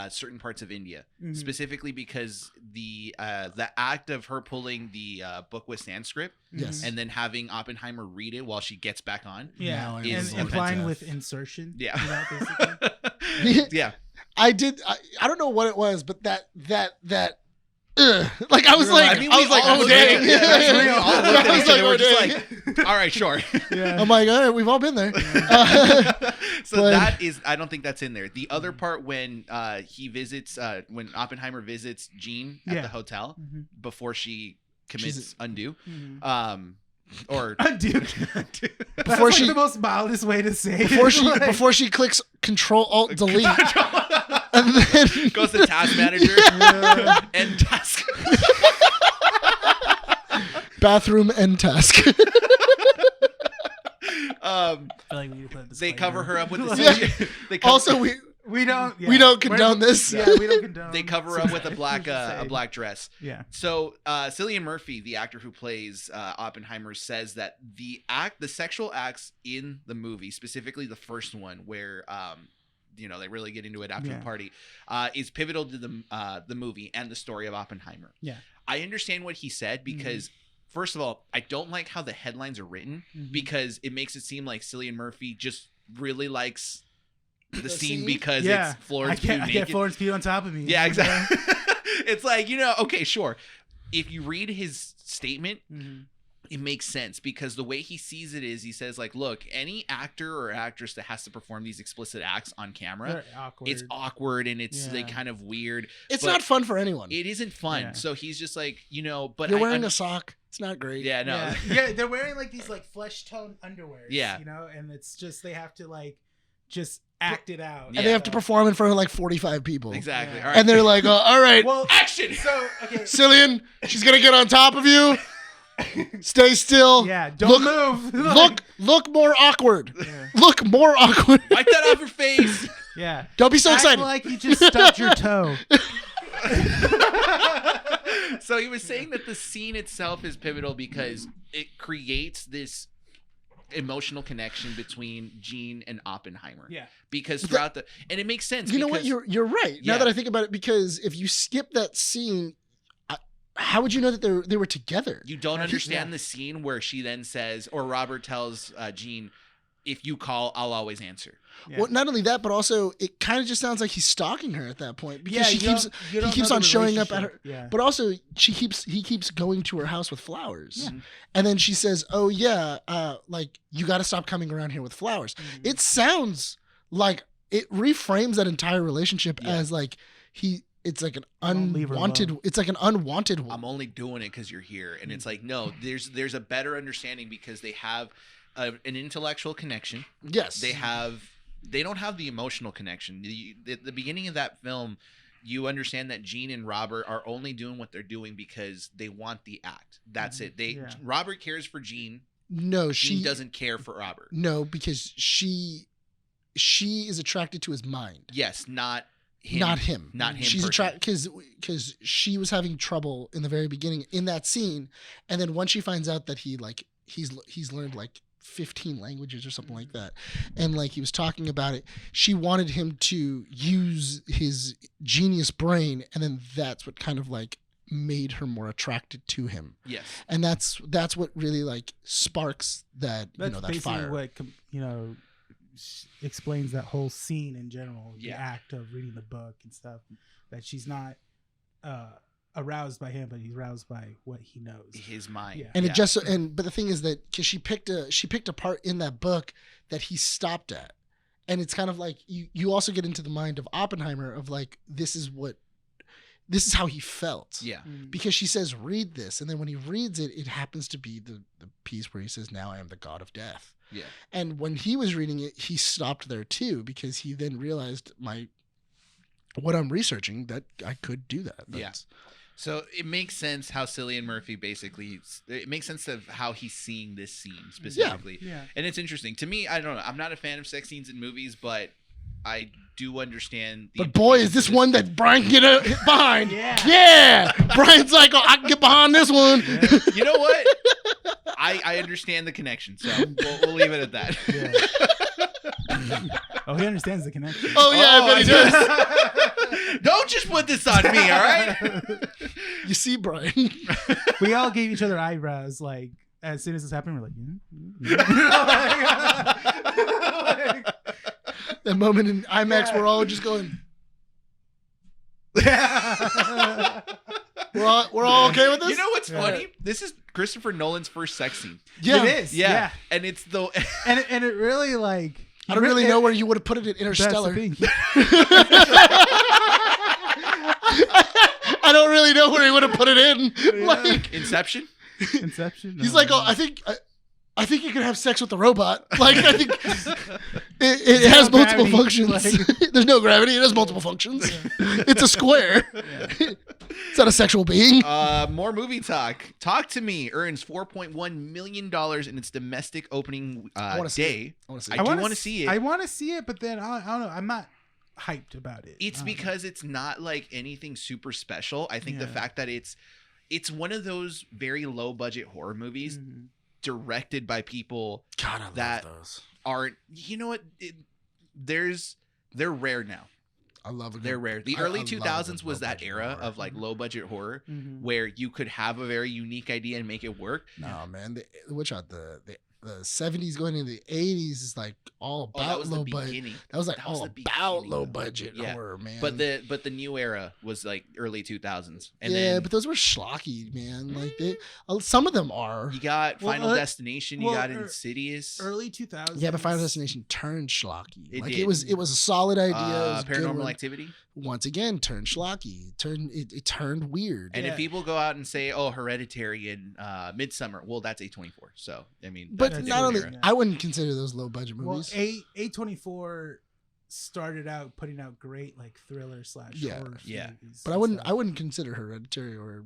certain parts of India, Mhm. specifically because the act of her pulling the book with Sanskrit Yes. and then having Oppenheimer read it while she gets back on. Yeah, Now I and is implying offensive. with insertion. Yeah. you know, basically. Yeah. I don't know what it was, but that like I was like, I mean, I we was like, all oh looked dang. at it. That's real. We all looked at I was each other, like, we're oh, just dang. all right, sure. Yeah. I'm like, all right, we've all been there. So But- that is, I don't think that's in there. The other part when he visits, when Oppenheimer visits Jean at Yeah. the hotel Mhm. before she commits She's undue, Mhm. or Dude, that's Before like she- the most mildest way to say it. Like- before she clicks Control Alt Delete, and then goes to Task Manager Yeah. and Task. bathroom end task. I feel like we need to put They disclaimer. cover her up with Yeah. the they cover, Also, We don't. we don't condone this. Yeah, we don't condone. they cover her up with a black dress. Yeah. So Cillian Murphy, the actor who plays Oppenheimer, says that the sexual acts in the movie, specifically the first one where they really get into it after the party, is pivotal to the movie and the story of Oppenheimer. Yeah. I understand what he said because first of all, I don't like how the headlines are written because it makes it seem like Cillian Murphy just really likes the scene because it's Florence Pugh naked. I get Florence Pugh on top of me. Yeah, exactly. It's like, okay, sure. If you read his statement, it makes sense because the way he sees it is he says like, look, any actor or actress that has to perform these explicit acts on camera, it's awkward and it's like kind of weird. It's not fun for anyone. It isn't fun. Yeah. So he's just like, but you're wearing a sock. It's not great. Yeah, no. Yeah, they're wearing like these like flesh tone underwear. Yeah. And it's just they have to like just act it out. And they have to perform in front of like 45 people. Exactly. Yeah. All right. And they're like, all right, well, action. So, okay. Cillian, she's going to get on top of you. Stay still. Yeah, don't move. Look more awkward. Yeah. Look more awkward. Wipe that off your face. Yeah. Don't be so excited. Like you just stubbed your toe. So he was saying that the scene itself is pivotal because it creates this emotional connection between Jean and Oppenheimer. Yeah. Because throughout and it makes sense. You know what? You're right. Now that I think about it, because if you skip that scene, how would you know that they were together? You don't understand the scene where she then says, or Robert tells Jean, if you call, I'll always answer. Yeah. Well, not only that, but also it kind of just sounds like he's stalking her at that point because he keeps on showing up at her. Yeah. But also he keeps going to her house with flowers, and then she says, "Oh yeah, like you got to stop coming around here with flowers." Mm-hmm. It sounds like it reframes that entire relationship as like it's like an unwanted. It's like an unwanted one. I'm only doing it because you're here, and it's like no. There's a better understanding because they have an intellectual connection. Yes, they don't have the emotional connection. The beginning of that film, you understand that Jean and Robert are only doing what they're doing because they want the act. That's it. Robert cares for Jean. No, Jean doesn't care for Robert. No, because she is attracted to his mind. Yes, not him. Not him. She's attracted because she was having trouble in the very beginning in that scene, and then once she finds out that he's learned like 15 languages or something like that, and like he was talking about it, she wanted him to use his genius brain, and then that's what kind of like made her more attracted to him. Yes. And that's what really like sparks that that fire. What explains that whole scene in general, the act of reading the book and stuff, that she's not aroused by him, but he's aroused by what he knows, his mind. And but the thing is that because she picked a part in that book that he stopped at, and it's kind of like you also get into the mind of Oppenheimer of like this is how he felt, because she says read this, and then when he reads it, it happens to be the piece where he says, now I am the god of death. And when he was reading it, he stopped there too, because he then realized what I'm researching, that I could do that. So it makes sense how Cillian Murphy it makes sense of how he's seeing this scene specifically. And it's interesting. To me, I don't know, I'm not a fan of sex scenes in movies, but I do understand. But boy, is this one that Bryan can get behind. Yeah. Bryan's like, oh, I can get behind this one. You know what? I understand the connection, so we'll leave it at that. Oh, he understands the connection. Oh, yeah, I bet he does. Don't just put this on me, all right? You see, Bryan. We all gave each other eyebrows, like, as soon as this happened, we're like, That moment in IMAX, we're all just going. We're all okay with this? You know what's funny? This is Christopher Nolan's first sex scene. Yeah. It is. Yeah. And it's the and it really like I don't really know where you would have put it in Interstellar. I don't really know where he would have put it in. Like Inception? He's like, oh, I think you can have sex with the robot. Like, I think it has multiple functions. There's no gravity. It has multiple functions. It's a square. Is that a sexual being? More movie talk. Talk to Me earns $4.1 million in its domestic opening day. I want to see I it. do want to see it. I want to see it, but then I don't know. I'm not hyped about it. It's because it's not like anything super special. I think the fact that it's one of those very low budget horror movies directed by people God, I love that those. aren't. You know what? They're rare now. I love it. They're rare. The early 2000s was that era of like low budget horror where you could have a very unique idea and make it work. No, man. The 70s going into the 80s is like all about low budget. That was like all about low budget horror, man. But the new era was like early 2000s. And then, but those were schlocky, man. Like some of them are. You got Final Destination. You got Insidious. Early 2000s. Yeah, but Final Destination turned schlocky. It was a solid idea. It was Paranormal Activity. Once again, turned schlocky. It turned weird. And if people go out and say, "Oh, Hereditary and Midsummer," well, that's A24. So I mean, but not only I wouldn't consider those low budget movies. Well, A24 started out putting out great like thriller / horror movies. But I wouldn't consider Hereditary or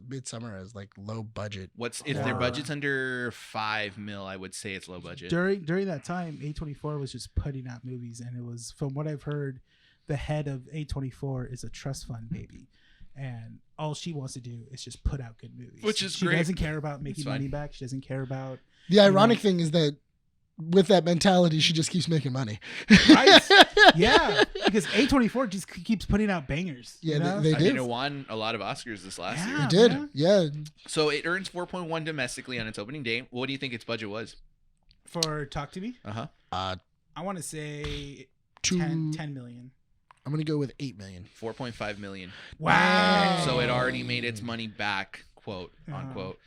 Midsummer as like low budget. If their budget's under $5 million, I would say it's low budget. During that time, A24 was just putting out movies, and it was, from what I've heard, the head of A24 is a trust fund baby, and all she wants to do is just put out good movies. Which is great. She doesn't care about making money back. She doesn't care about. The ironic thing is that with that mentality, she just keeps making money. Right? Yeah, because A24 just keeps putting out bangers. Yeah, they did. It won a lot of Oscars this last year. It did. Yeah. So it earns 4.1 domestically on its opening day. What do you think its budget was? For Talk to Me? I want to say 10 million. I'm going to go with 8 million. 4.5 million. Wow. So it already made its money back, quote unquote,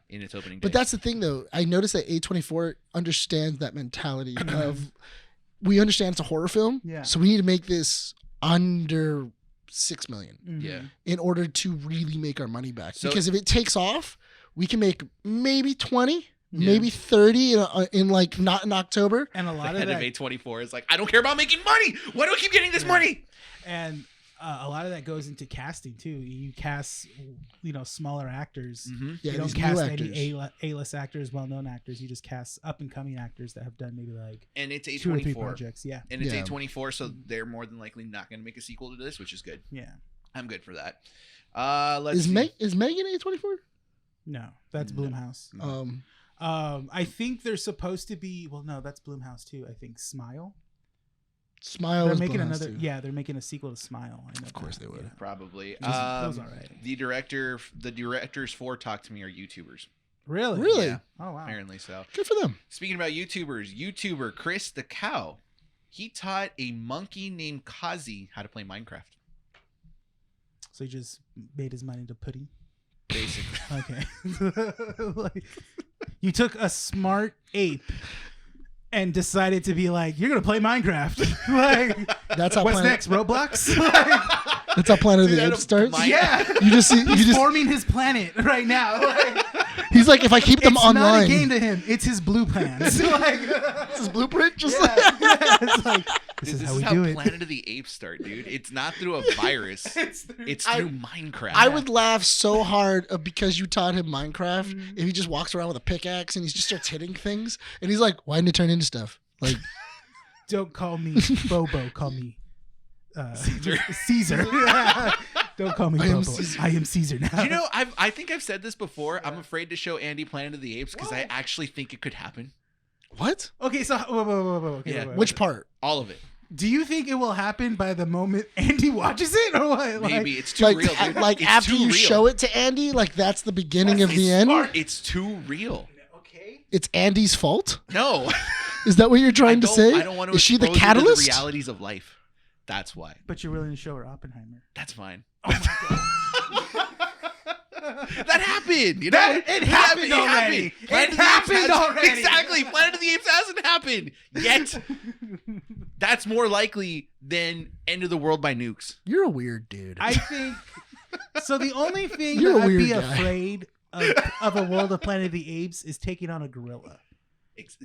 in its opening day. But that's the thing, though. I noticed that A24 understands that mentality of, we understand it's a horror film, so we need to make this under 6 million in order to really make our money back. Because if it takes off, we can make maybe 20. Maybe 30 in like not in October. And a lot of that A24 is like, I don't care about making money. Why do I keep getting this money? And a lot of that goes into casting too. You cast, smaller actors. Yeah, you don't cast any A-list actors, well-known actors. You just cast up-and-coming actors that have done maybe like and it's A24 2 or 3 projects. Yeah, and it's A24, so they're more than likely not going to make a sequel to this, which is good. Yeah, I'm good for that. Is Megan A24? No, that's Blumhouse. I think they're supposed to be. Well, no, that's Blumhouse too. I think Smile. They're making another. Too. Yeah, they're making a sequel to Smile. Of course they would. Probably. It was all right. The directors for Talk to Me are YouTubers. Really? Yeah. Oh wow. Apparently so. Good for them. Speaking about YouTuber Chris the Cow, he taught a monkey named Kazi how to play Minecraft. So he just made his mind into pudding. Basically. Okay. You took a smart ape and decided to be like, you're gonna play Minecraft. That's how. What's next? Roblox. That's how Planet of the Apes starts. Yeah. He's forming his planet right now. He's like, if I keep them online, it's not a game to him. It's his blue plan. It's his blueprint. It's like, this is how we do it. Planet of the Apes start, dude. It's not through a virus. it's through Minecraft. I would laugh so hard because you taught him Minecraft if he just walks around with a pickaxe and he just starts hitting things and he's like, why didn't it turn into stuff? Like, don't call me Bobo. Call me Caesar. Don't call me Bobo. I am Caesar now. You know, I think I've said this before. I'm afraid to show Andy Planet of the Apes because I actually think it could happen. What? Okay, so whoa. Okay, wait. Which part? All of it. Do you think it will happen by the moment Andy watches it, or what? Maybe it's too real. Dude. Like after you show it to Andy, like that's the beginning of the end. It's too real. Okay. It's Andy's fault. No. Is that what you're trying to say? I don't want to. Is she the catalyst? The realities of life. That's why. But you're willing to show her Oppenheimer. That's fine. Oh my god. That happened. You know, it happened already. It happened already. Exactly. Planet of the Apes hasn't happened yet. That's more likely than End of the World by nukes. You're a weird dude. I think. So the only thing that I'd be afraid of a world of Planet of the Apes is taking on a gorilla.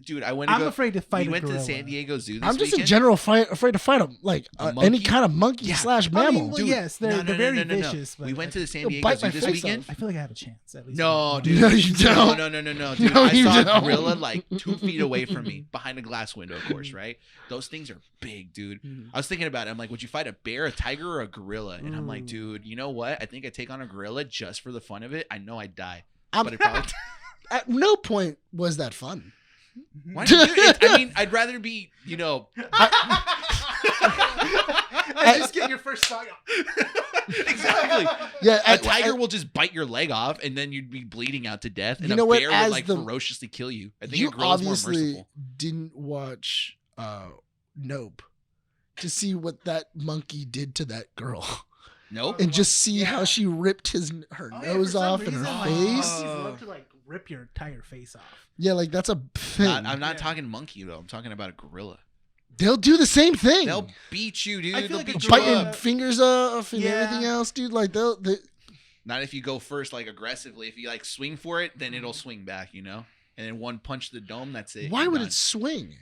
Dude, I went to I'm go. afraid to fight We a went to gorilla. the San Diego Zoo this I'm just weekend. in general afraid to fight them, like A any monkey? kind of monkey Yeah. slash I mammal. mean, well, Dude, yes, they're very vicious. But We went to the San They'll Diego bite Zoo my this face weekend. off. I feel like I have a chance at least. No, dude. No, you don't. No, dude. No, I you saw a don't. gorilla like 2 feet away from me, behind a glass window, of course, right? Those things are big, dude. Mhm. I was thinking about it. I'm like, would you fight a bear, a tiger, or a gorilla? And I'm like, Ooh. dude, you know what? I think I'd take on a gorilla just for the fun of it. I know I'd die, I'm- but it probably. At no point was that fun. Why not? Dude, I mean, I'd rather be, I just get your first shot. exactly. Yeah, A tiger will just bite your leg off, and then you'd be bleeding out to death. And You a know what? bear As would like the- ferociously kill you. I think you a gorilla's more obviously merciful. didn't watch Nope to see what that monkey did to that girl, Nope. and just see how Yeah. she ripped her nose off and her face. Monkeys love to like rip your entire face off. Yeah, like that's a thing. I'm not Yeah. talking monkey though. I'm talking about a gorilla. They'll do the same thing. They'll beat you, dude. I feel They'll like a beat you bite gorilla- your fingers off and Yeah. everything else, dude. Like they Not if you go first, like aggressively. If you like swing for it, then it'll swing back, And then one punch to the dome, that's it. why You're would done. it swing?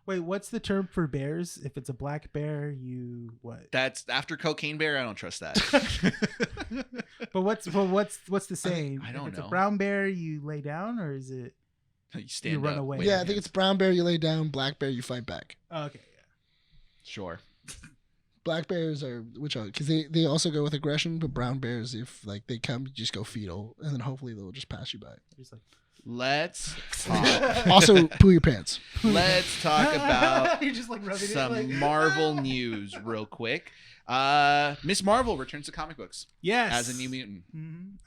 Wait, what's the term for bears? If it's a black bear, you what? That's after cocaine bear. I don't trust that. But what's the saying? I don't if it's know. a brown bear, you lay down, or is it? You stand You run up. away. wave Yeah, your I think hands. it's brown bear you lay down, black bear you fight back. Oh, okay, yeah. Sure. Black bears are because they also go with aggression, but brown bears, if like they come, you just go fetal, and then hopefully they'll just pass you by. Just like Let's talk. Also, poo your pants. Let's talk about You're just like rubbing some it, like, Marvel news real quick. Miss Marvel returns to comic books Yes. as a New Mutant.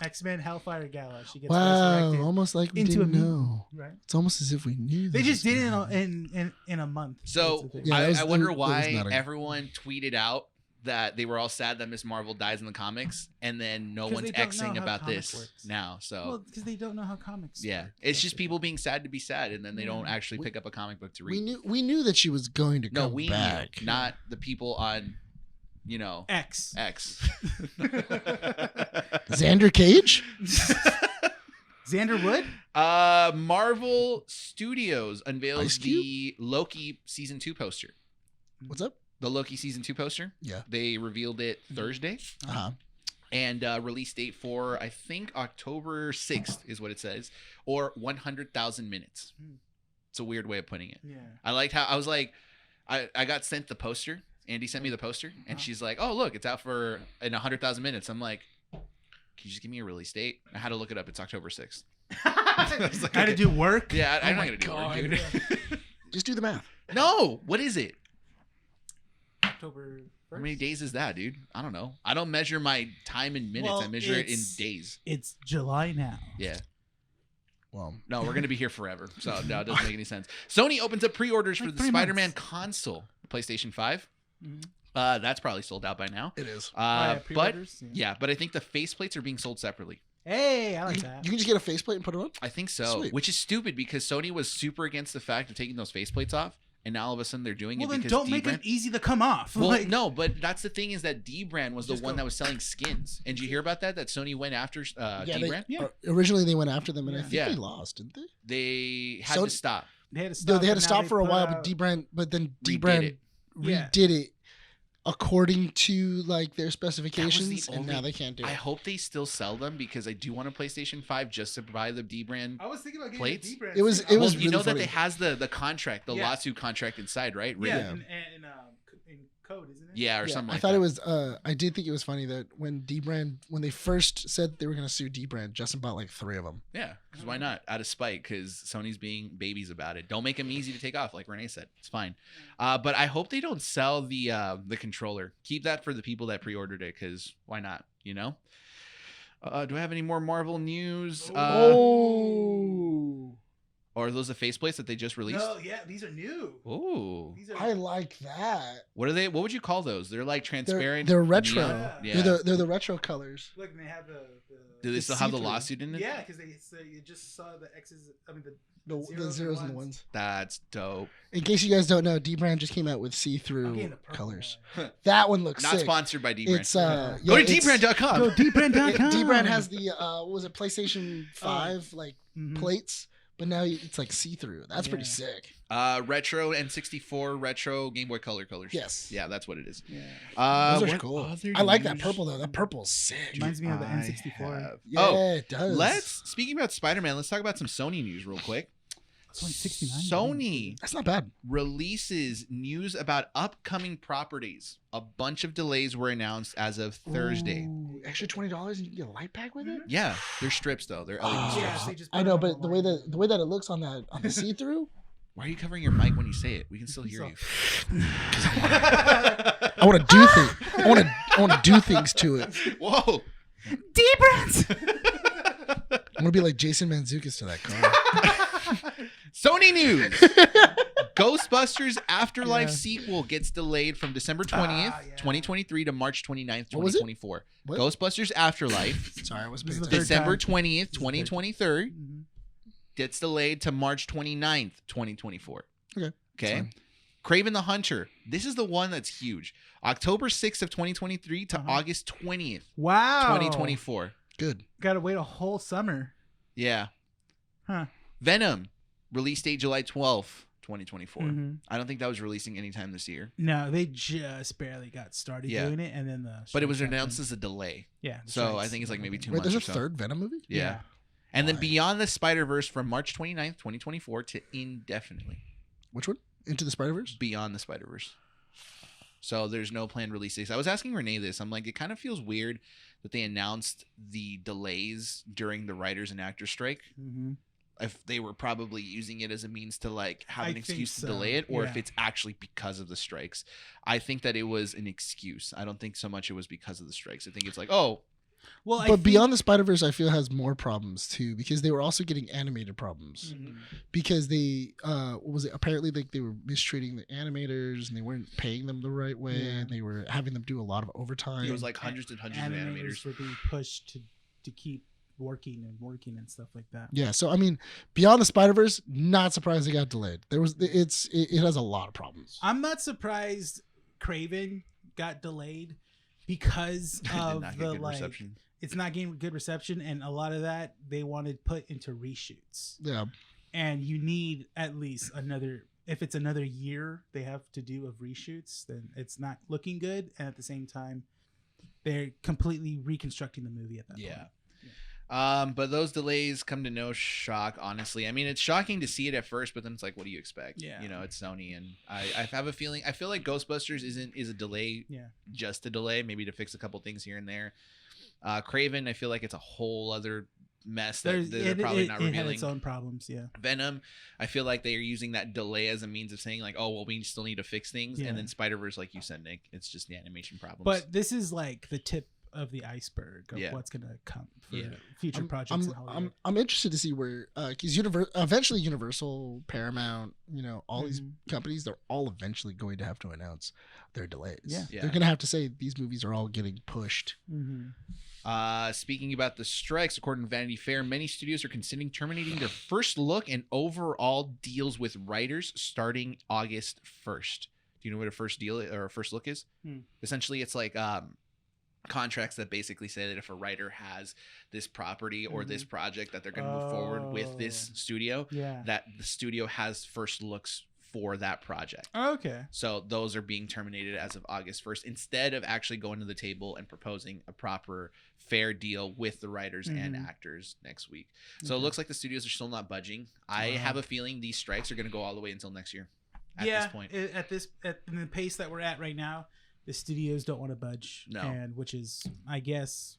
X-Men Hellfire Gala. She gets Wow, resurrected almost like we into a didn't mutant, know. right? It's almost as if we knew. They this just did it was in a month. So That's the thing. Yeah, that was- I wonder that was why not a- everyone tweeted out that they were all sad that Miss Marvel dies in the comics, and then no 'Cause one's they don't know Xing how about comics this works. now. So Well, because they don't know how comics. yeah, work. it's That's just it. people being sad to be sad, and then they don't Yeah. actually We- pick up a comic book to We read. knew that she was going to No, come we back. knew, not the people on, X. X. Xander Cage. Xander Wood. Marvel Studios unveils Ice Cube? the Loki season 2 poster. What's up? The Loki season 2 poster. Yeah. They revealed it Thursday. Uh-huh. And release date for, I think, October 6th is what it says, or 100,000 minutes. It's a weird way of putting it. Yeah. I liked how I was like, I got sent the poster. Andy sent me the poster, and she's like, "Oh, look, it's out for in 100,000 minutes." I'm like, "Can you just give me a release date?" I had to look it up. It's October 6th. was like, How to okay. do work? Yeah, I'm Oh not my gonna do God. it, dude. Just do the math. No, what is it? October 1st? How many days is that, dude? I don't know. I don't measure my time in minutes. Well, I measure it in it's- days. It's July now. Yeah. Well, No, we're gonna be here forever. So no, it doesn't make any sense. Sony opens up pre-orders Like for the 3 Spider-Man months. console, PlayStation 5. Mhm. That's probably sold out by now. it is. But pre-orders? yeah, but I think the faceplates are being sold separately. Hey, I like You, that. you can just get a faceplate and put it on. I think so, Sweet. which is stupid because Sony was super against the fact of taking those faceplates off, and now all of a sudden they're doing Well, it then because don't make D-Brand. it easy to come off. Well, Like, no, but that's the thing is that D-Brand was the Just one go- that was selling skins. And did you hear about that? That Sony went after D-Brand? Yeah. Originally, they went after them, and I think Yeah. they lost, didn't they? They had So- to stop. they had to No, stop. they had to and now stop they for a put while, out- but D-Brand, but then Redid D-Brand it. Yeah. redid it according to like their That was specifications, the and only- now they can't do I it. hope they still sell them because I do want a PlayStation 5 just to buy the D-Brand. I was thinking about getting Plates? a D-brand It was- too. it was you really know that funny. they has the contract, the Yeah. lawsuit contract inside, right? Yeah, Written. in code, isn't it? Yeah, or Yeah, something I like thought that. it was. I did think it was funny that when when they first said they were going to sue D-Brand, Justin bought like 3 of them. Yeah, because why not? Out of spite, because Sony's being babies about it. Don't make them easy to take off, like Renee said. It's fine. But I hope they don't sell the controller. Keep that for the people that pre-ordered it, because why not? You know. Do I have any more Marvel news? Oh, Or are those the faceplates that they just released? No, yeah, these are new. Ooh. These are I like that. What are they? What would you call those? They're like transparent. They're retro. neon? Yeah. Yeah. They're the retro colors. Look, and they have the Do they it's still have the see-through. lawsuit in it? yeah, because they say you just saw the X's. I mean The zeros and the ones. That's dope. In case you guys don't know, D-Brand just came out with I'm see-through getting the purple colors. one. That one looks Not sick. sponsored by D-Brand. It's Go yeah, to it's- dbrand.com. Go dbrand.com. D-Brand has the what was it, PlayStation 5 like Mhm. plates, but now it's like see-through. That's pretty sick. Retro N64, retro Game Boy Color colors. Yes. Yeah, that's what it is. Yeah. Those are cool. I like that purple though. That purple's sick. Reminds me of the N64. Yeah, it does. Speaking about Spider-Man, let's talk about some Sony news real quick. It's only 69. Sony That's not bad. releases news about upcoming properties. A bunch of delays were announced as of Thursday. Ooh, extra $20 and you can get a light pack with it. Yeah, they're strips though. They're LED strips. Yeah, they just put I it know, on but the way that it looks on the see-through, Why are you covering your mic when you say it? We can still hear you. I want to do things. I want to do things to it. Whoa. Deep breaths. I want to be like Jason Mantzoukas to that car. Sony news. Ghostbusters Afterlife sequel gets delayed from December 20th, 2023 to March 29th, 2024. What? Ghostbusters Afterlife, Sorry, I was This paying is the attention. third December time. 20th, 2023 Mhm. gets delayed to March 29th, 2024. Okay. Okay. Fine. Craven the Hunter. This is the one that's huge. October 6th of 2023 to August 20th, Wow. 2024. Good. Got to wait a whole summer. Yeah. Huh. Venom. Release date July 12th, 2024. Mhm. I don't think that was releasing anytime this year. No, they just barely got started Yeah. doing it, and then But it was strikes announced happened. as a delay. Yeah. the So I strikes. think it's like maybe 2 Wait, months there's or a so. third Venom movie? Yeah. And then Why? Beyond the Spider-Verse from March 29th, 2024 to indefinitely. Which one? Into the Spider-Verse? Beyond the Spider-Verse. So there's no planned release dates. I was asking Renee this. I'm like, it kind of feels weird that they announced the delays during the writers and actors strike. Mm-hmm. If they were probably using it as a means to like have I an think excuse to so, delay it, or if yeah. it's actually because of the strikes. I think that it was an excuse. I don't think so much it was because of the strikes. I think it's like, oh, Well, But Beyond the Spider-Verse, I feel, has more problems too, because they were also getting animated problems. Mhm. Because they, what was it? Apparently, like they were mistreating the animators and they weren't paying them the right way, Yeah. and they were having them do a lot of overtime. it was like hundreds and hundreds of animators. were being pushed to keep working and stuff like that. Yeah, so I mean, Beyond the Spider-Verse, not surprised it got delayed. It has a lot of problems. I'm not surprised Craven got delayed because Did of not get the good like reception. it's not getting good reception, and a lot of that they wanted put into reshoots. Yeah, And you need at least if it's another year they have to do of reshoots, then it's not looking good. And at the same time, they're completely reconstructing the movie at that Yeah. point. But those delays come to no shock, honestly. I mean, it's shocking to see it at first, but then it's like, what do you expect? Yeah. You know, it's Sony, and I have a feeling. I feel like Ghostbusters is a delay, Yeah. just a delay, maybe to fix a couple things here and there. Craven, I feel like it's a whole other mess that they're probably not it had revealing. its own problems, yeah. Venom, I feel like they are using that delay as a means of saying like, oh well, we still need to fix things. Yeah. And then Spider-Verse, like you said, Nick, it's just the animation problems. But this is like the tip of the iceberg of Yeah. what's gonna come for Yeah. future projects in Hollywood. I'm interested to see where because eventually Universal, Paramount, all these Mhm. companies, they're all eventually going to have to announce their delays. Yeah. Yeah. They're going to have to say these movies are all getting pushed. Mhm. Speaking about the strikes, according to Vanity Fair, many studios are considering terminating their first look and overall deals with writers starting August 1st. Do you know what a first deal or a first look is? Hmm. Essentially, it's like contracts that basically say that if a writer has this property or this project that they're going to move forward with this Oh. studio, Yeah. that the studio has first looks for that project. Okay. So those are being terminated as of August 1st instead of actually going to the table and proposing a proper fair deal with the writers and Mhm. actors next week. So it Okay. looks like the studios are still not budging. I Wow. have a feeling these strikes are going to go all the way until next year at yeah, this point. at the pace that we're at right now, the studios don't want to budge. No. And which is, I guess,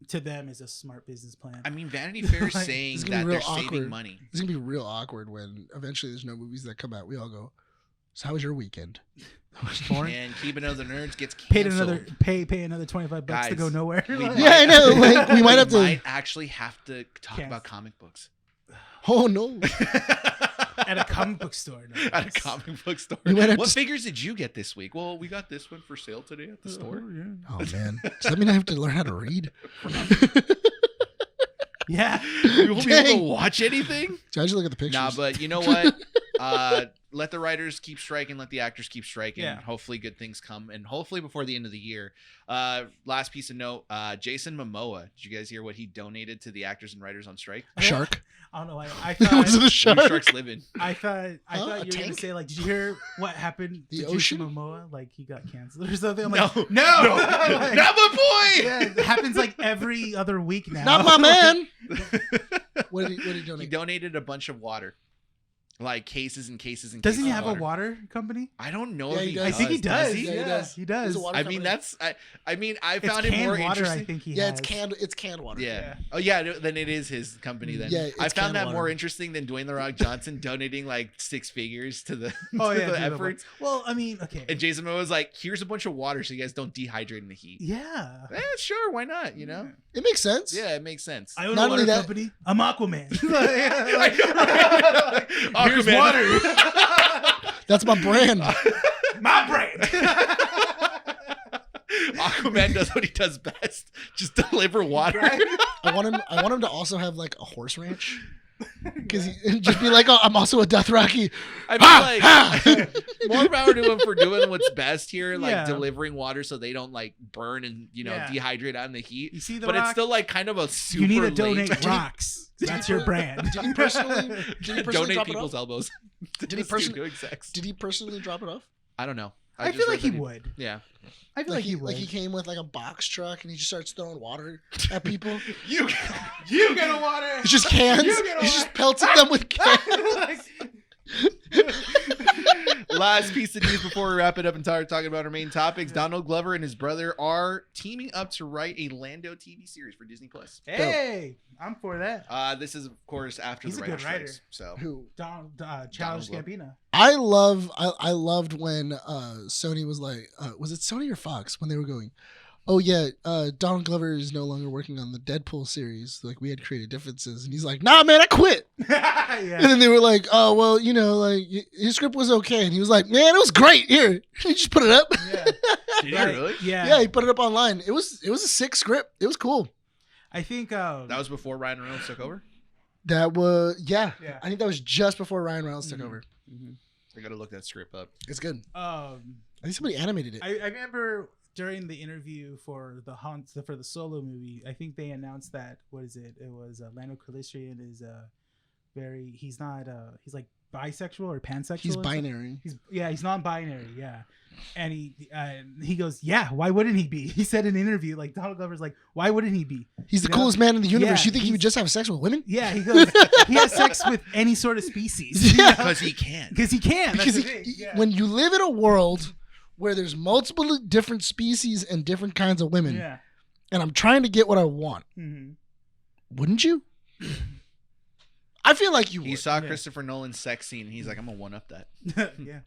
to them is a smart business plan. I mean, Vanity Fair is Like, saying it's gonna be that real they're saving awkward. money. It's going to be real awkward when eventually there's no movies that come out. We all go, so how was your weekend? And Keeping It of the Nerds gets Paid canceled. pay another $25 to Guys, go nowhere. we Like- might- Yeah, I know. Like, we might have to. might actually have to talk Cancel. about comic books. Oh, no. at a comic book store. no At a less. comic book store. We might have What to- figures did you get this week? Well, we got this one for sale today at the store. Oh, man. Does that mean I have to learn how to read? Yeah. You won't be able to Dang. watch anything? Should I just look at the pictures? Nah, but you know what? Let the writers keep striking, let the actors keep striking. Yeah. Hopefully good things come, and hopefully before the end of the year. Last piece of note, Jason Momoa. Did you guys hear what he donated to the actors and writers on strike? A shark? I don't know. I Was it thought a shark? Where sharks living. I thought a you were gonna tank? say, like, did you hear what happened The to ocean? Jason Momoa? Like, he got canceled or something. I'm No. like, no, Like, Not my boy. yeah, it happens like every other week now. Not my man. What did he He donate? donated a bunch of water, like cases and cases and Doesn't cases he of have a water. water company? I don't know Yeah, if he he does. does. I think he does. he? Yeah, he does. He does. He's a water I mean, company. I mean, I It's found it canned more water, interesting. I think he Yeah, has. it's canned water. Yeah. Oh yeah. Then it is his company. Then. Yeah, I it's found canned that water. more interesting than Dwayne the Rock Johnson donating like 6 figures to the, Oh to yeah, the dude, efforts. well, I mean, okay. And Jason Momoa was like, "Here's a bunch of water so you guys don't dehydrate in the heat." Yeah. Sure, why not? You know? It makes sense. Yeah, it makes sense. I own Not a only water that- company. I'm Aquaman. Here's Here's water. That's my brand. My brand. Aquaman does what he does best: just deliver water. I want him to also have like a horse ranch. Because just be like, oh, I'm also a Dothraki. I mean, like, more power to him for doing what's best here, like Yeah. delivering water so they don't like burn and Yeah. dehydrate out in the heat. You see the But rock? it's still like kind of a super You need to late- donate rocks. That's your brand. Did he personally donate drop people's it off? elbows. Did he Just person- doing sex? Did he personally drop it off? I don't know. I just feel like read he that would. Yeah. I feel like he would. Like he came with like a box truck and he just starts throwing water at people. You get a water. It's just cans. You get a He's just pelting them with cans. Last piece of news before we wrap it up and start talking about our main topics. Donald Glover and his brother are teaming up to write a Lando TV series for Disney Plus. Hey, I'm for that. This is of course after He's the a good writer writer. strikes. So Who? Childish Glover. Gambino. I loved when Sony was like, was it Sony or Fox when they were going, oh yeah, Donald Glover is no longer working on the Deadpool series. Like we had creative differences, and he's like, nah, man, I quit. And Yeah. then they were like, oh well, like his script was okay, and he was like, man, it was great. Here, he just put it up. Yeah. did you Right. really? Yeah. Yeah, he put it up online. It was a sick script. It was cool. I think That was before Ryan Reynolds took over. That was Yeah. I think that was just before Ryan Reynolds took Mhm. over. I gotta look that script up. It's good. I I think somebody animated it. I remember during the interview for the solo movie, I think they announced that it was Lando Calrissian is he's not he's like bisexual or pansexual. He's or something. binary. He's non-binary, yeah. And he goes, yeah, why wouldn't he be? He said in an interview, like Donald Glover's like, why wouldn't he be? He's the You know? coolest man in the universe. Yeah, You think he he's- would just have sex with women? Yeah, he goes, he has sex with any sort of species. Yeah. Because he can. Because he can. Because That's the thing. Yeah. when you live in a world where there's multiple different species and different kinds of women, Yeah. and I'm trying to get what I want, Mhm. wouldn't you? I feel like you He would. saw Yeah. Christopher Nolan's sex scene and he's like, I'm gonna one up that. Yeah.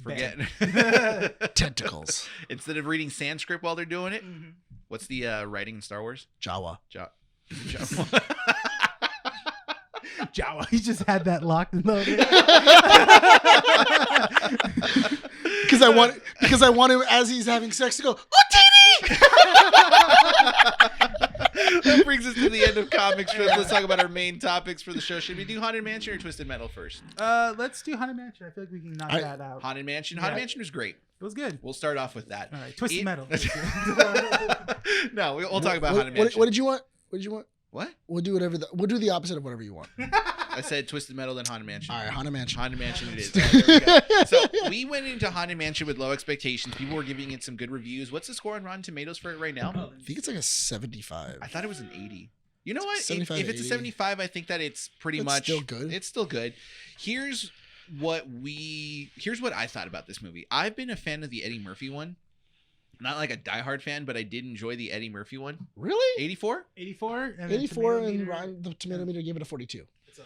Forget. Tentacles. Instead of reading Sanskrit while they're doing it, Mhm. what's the writing in Star Wars? Jawa. Jawa. He just had that locked and loaded. Because I want him as he's having sex to go, That brings us to the end of comics strips. Let's talk about our main topics for the show. Should we do Haunted Mansion or Twisted Metal first? Let's do Haunted Mansion. I feel like we can knock that out. Haunted Mansion. Yeah. Haunted Mansion was great. It was good. We'll start off with that. All right, Twisted Metal. No, we'll talk about Haunted what, Mansion. what did you want? What did you want? What? We'll do we'll do the opposite of whatever you want. I said Twisted Metal, then Haunted Mansion. All right, Haunted Mansion. Haunted Mansion it is. All right, there we go. So we went into Haunted Mansion with low expectations. People were giving it some good reviews. What's the score on Rotten Tomatoes for it right now? I think it's like a 75. I thought it was an 80. You know what? If 75 it's a 80. 75, I think that it's pretty It's much still good. It's still good. Here's what I thought about this movie. I've been a fan of the Eddie Murphy one. Not like a diehard fan, but I did enjoy the Eddie Murphy one. Really? 84? 84. And 84 the and Rotten, the tomato meter gave it a 42. It's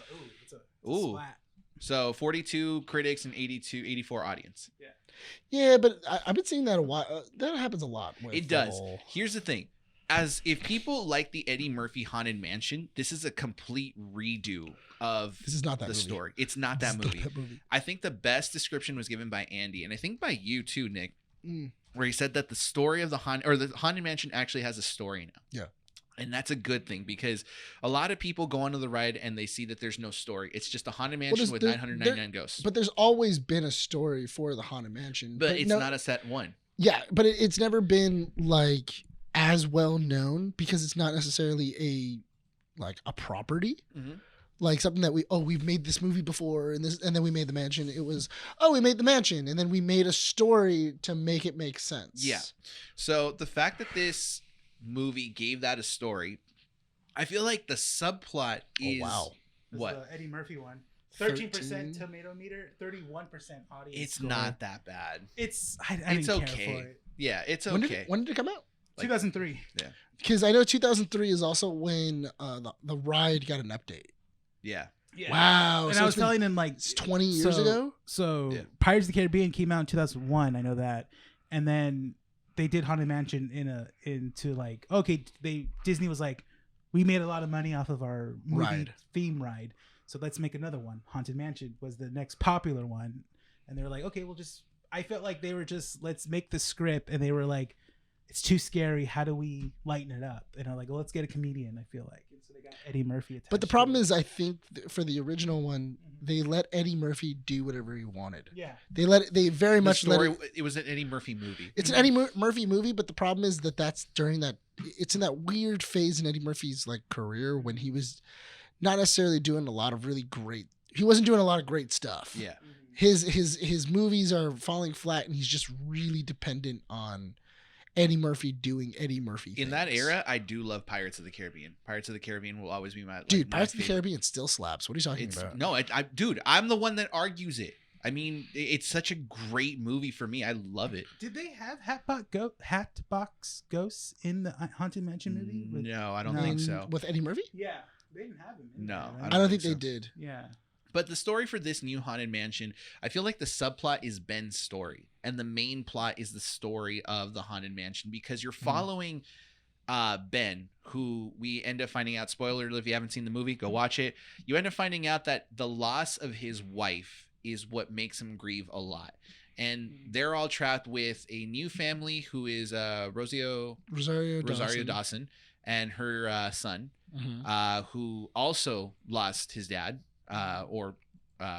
a Ooh. splat. So 42 critics and 84 audience. Yeah, but I've been seeing that a while. That happens a lot. With It the does. whole- Here's the thing. As if people like the Eddie Murphy Haunted Mansion, this is a complete redo of This is not that the movie. story. It's not This that is not movie. that movie. I think the best description was given by Andy, and I think by you too, Nick, Mm. where he said that the story of the Haunted Mansion actually has a story now. Yeah. And that's a good thing because a lot of people go onto the ride and they see that there's no story. It's just a haunted mansion with 999 ghosts. But there's always been a story for the haunted mansion. But it's not a set one. Yeah, but it's never been like as well known because it's not necessarily a property. Mm-hmm. Like something that we've made this movie before and then we made the mansion. It was, we made the mansion and then we made a story to make it make sense. Yeah. So the fact that this movie gave that a story, I feel like the subplot is what? The Eddie Murphy one. 13% tomato meter, 31% audience. It's score. Not that bad. It's it's okay. It. Yeah, it's okay. When did it come out? 2003. Yeah. Because I know 2003 is also when the ride got an update. Yeah. Yeah. Wow. And so I was telling him it's 20 years ago. So Pirates of the Caribbean came out in 2001. I know that, and then they did Haunted Mansion Disney was like, we made a lot of money off of our movie theme ride, so let's make another one. Haunted Mansion was the next popular one, and they were like, okay, I felt like they were just, let's make the script, and they were like, it's too scary. How do we lighten it up? And I'm like, well, let's get a comedian. I feel like, and so they got Eddie Murphy attached. But the problem is, I think for the original one, they let Eddie Murphy do whatever he wanted. Yeah, they very much let it was an Eddie Murphy movie. It's an Eddie Murphy movie, but the problem is that's during that. It's in that weird phase in Eddie Murphy's career when he was not necessarily doing a lot of really great. He wasn't doing a lot of great stuff. Yeah, his movies are falling flat, and he's just really dependent on Eddie Murphy doing Eddie Murphy things. In that era, I do love Pirates of the Caribbean. Pirates of the Caribbean will always be my dude. Pirates of the Caribbean still slaps. What are you talking about? No, dude, I'm the one that argues it. I mean, it's such a great movie for me. I love it. Did they have Hatbox Ghosts in the Haunted Mansion movie? No, I don't think so. With Eddie Murphy? Yeah, they didn't have him. No, right? I don't think they did. Yeah. But the story for this new Haunted Mansion, I feel like the subplot is Ben's story. And the main plot is the story of the Haunted Mansion because you're following Ben, who we end up finding out, spoiler if you haven't seen the movie, go watch it. You end up finding out that the loss of his wife is what makes him grieve a lot. And they're all trapped with a new family who is Rosario Dawson and her son, who also lost his dad.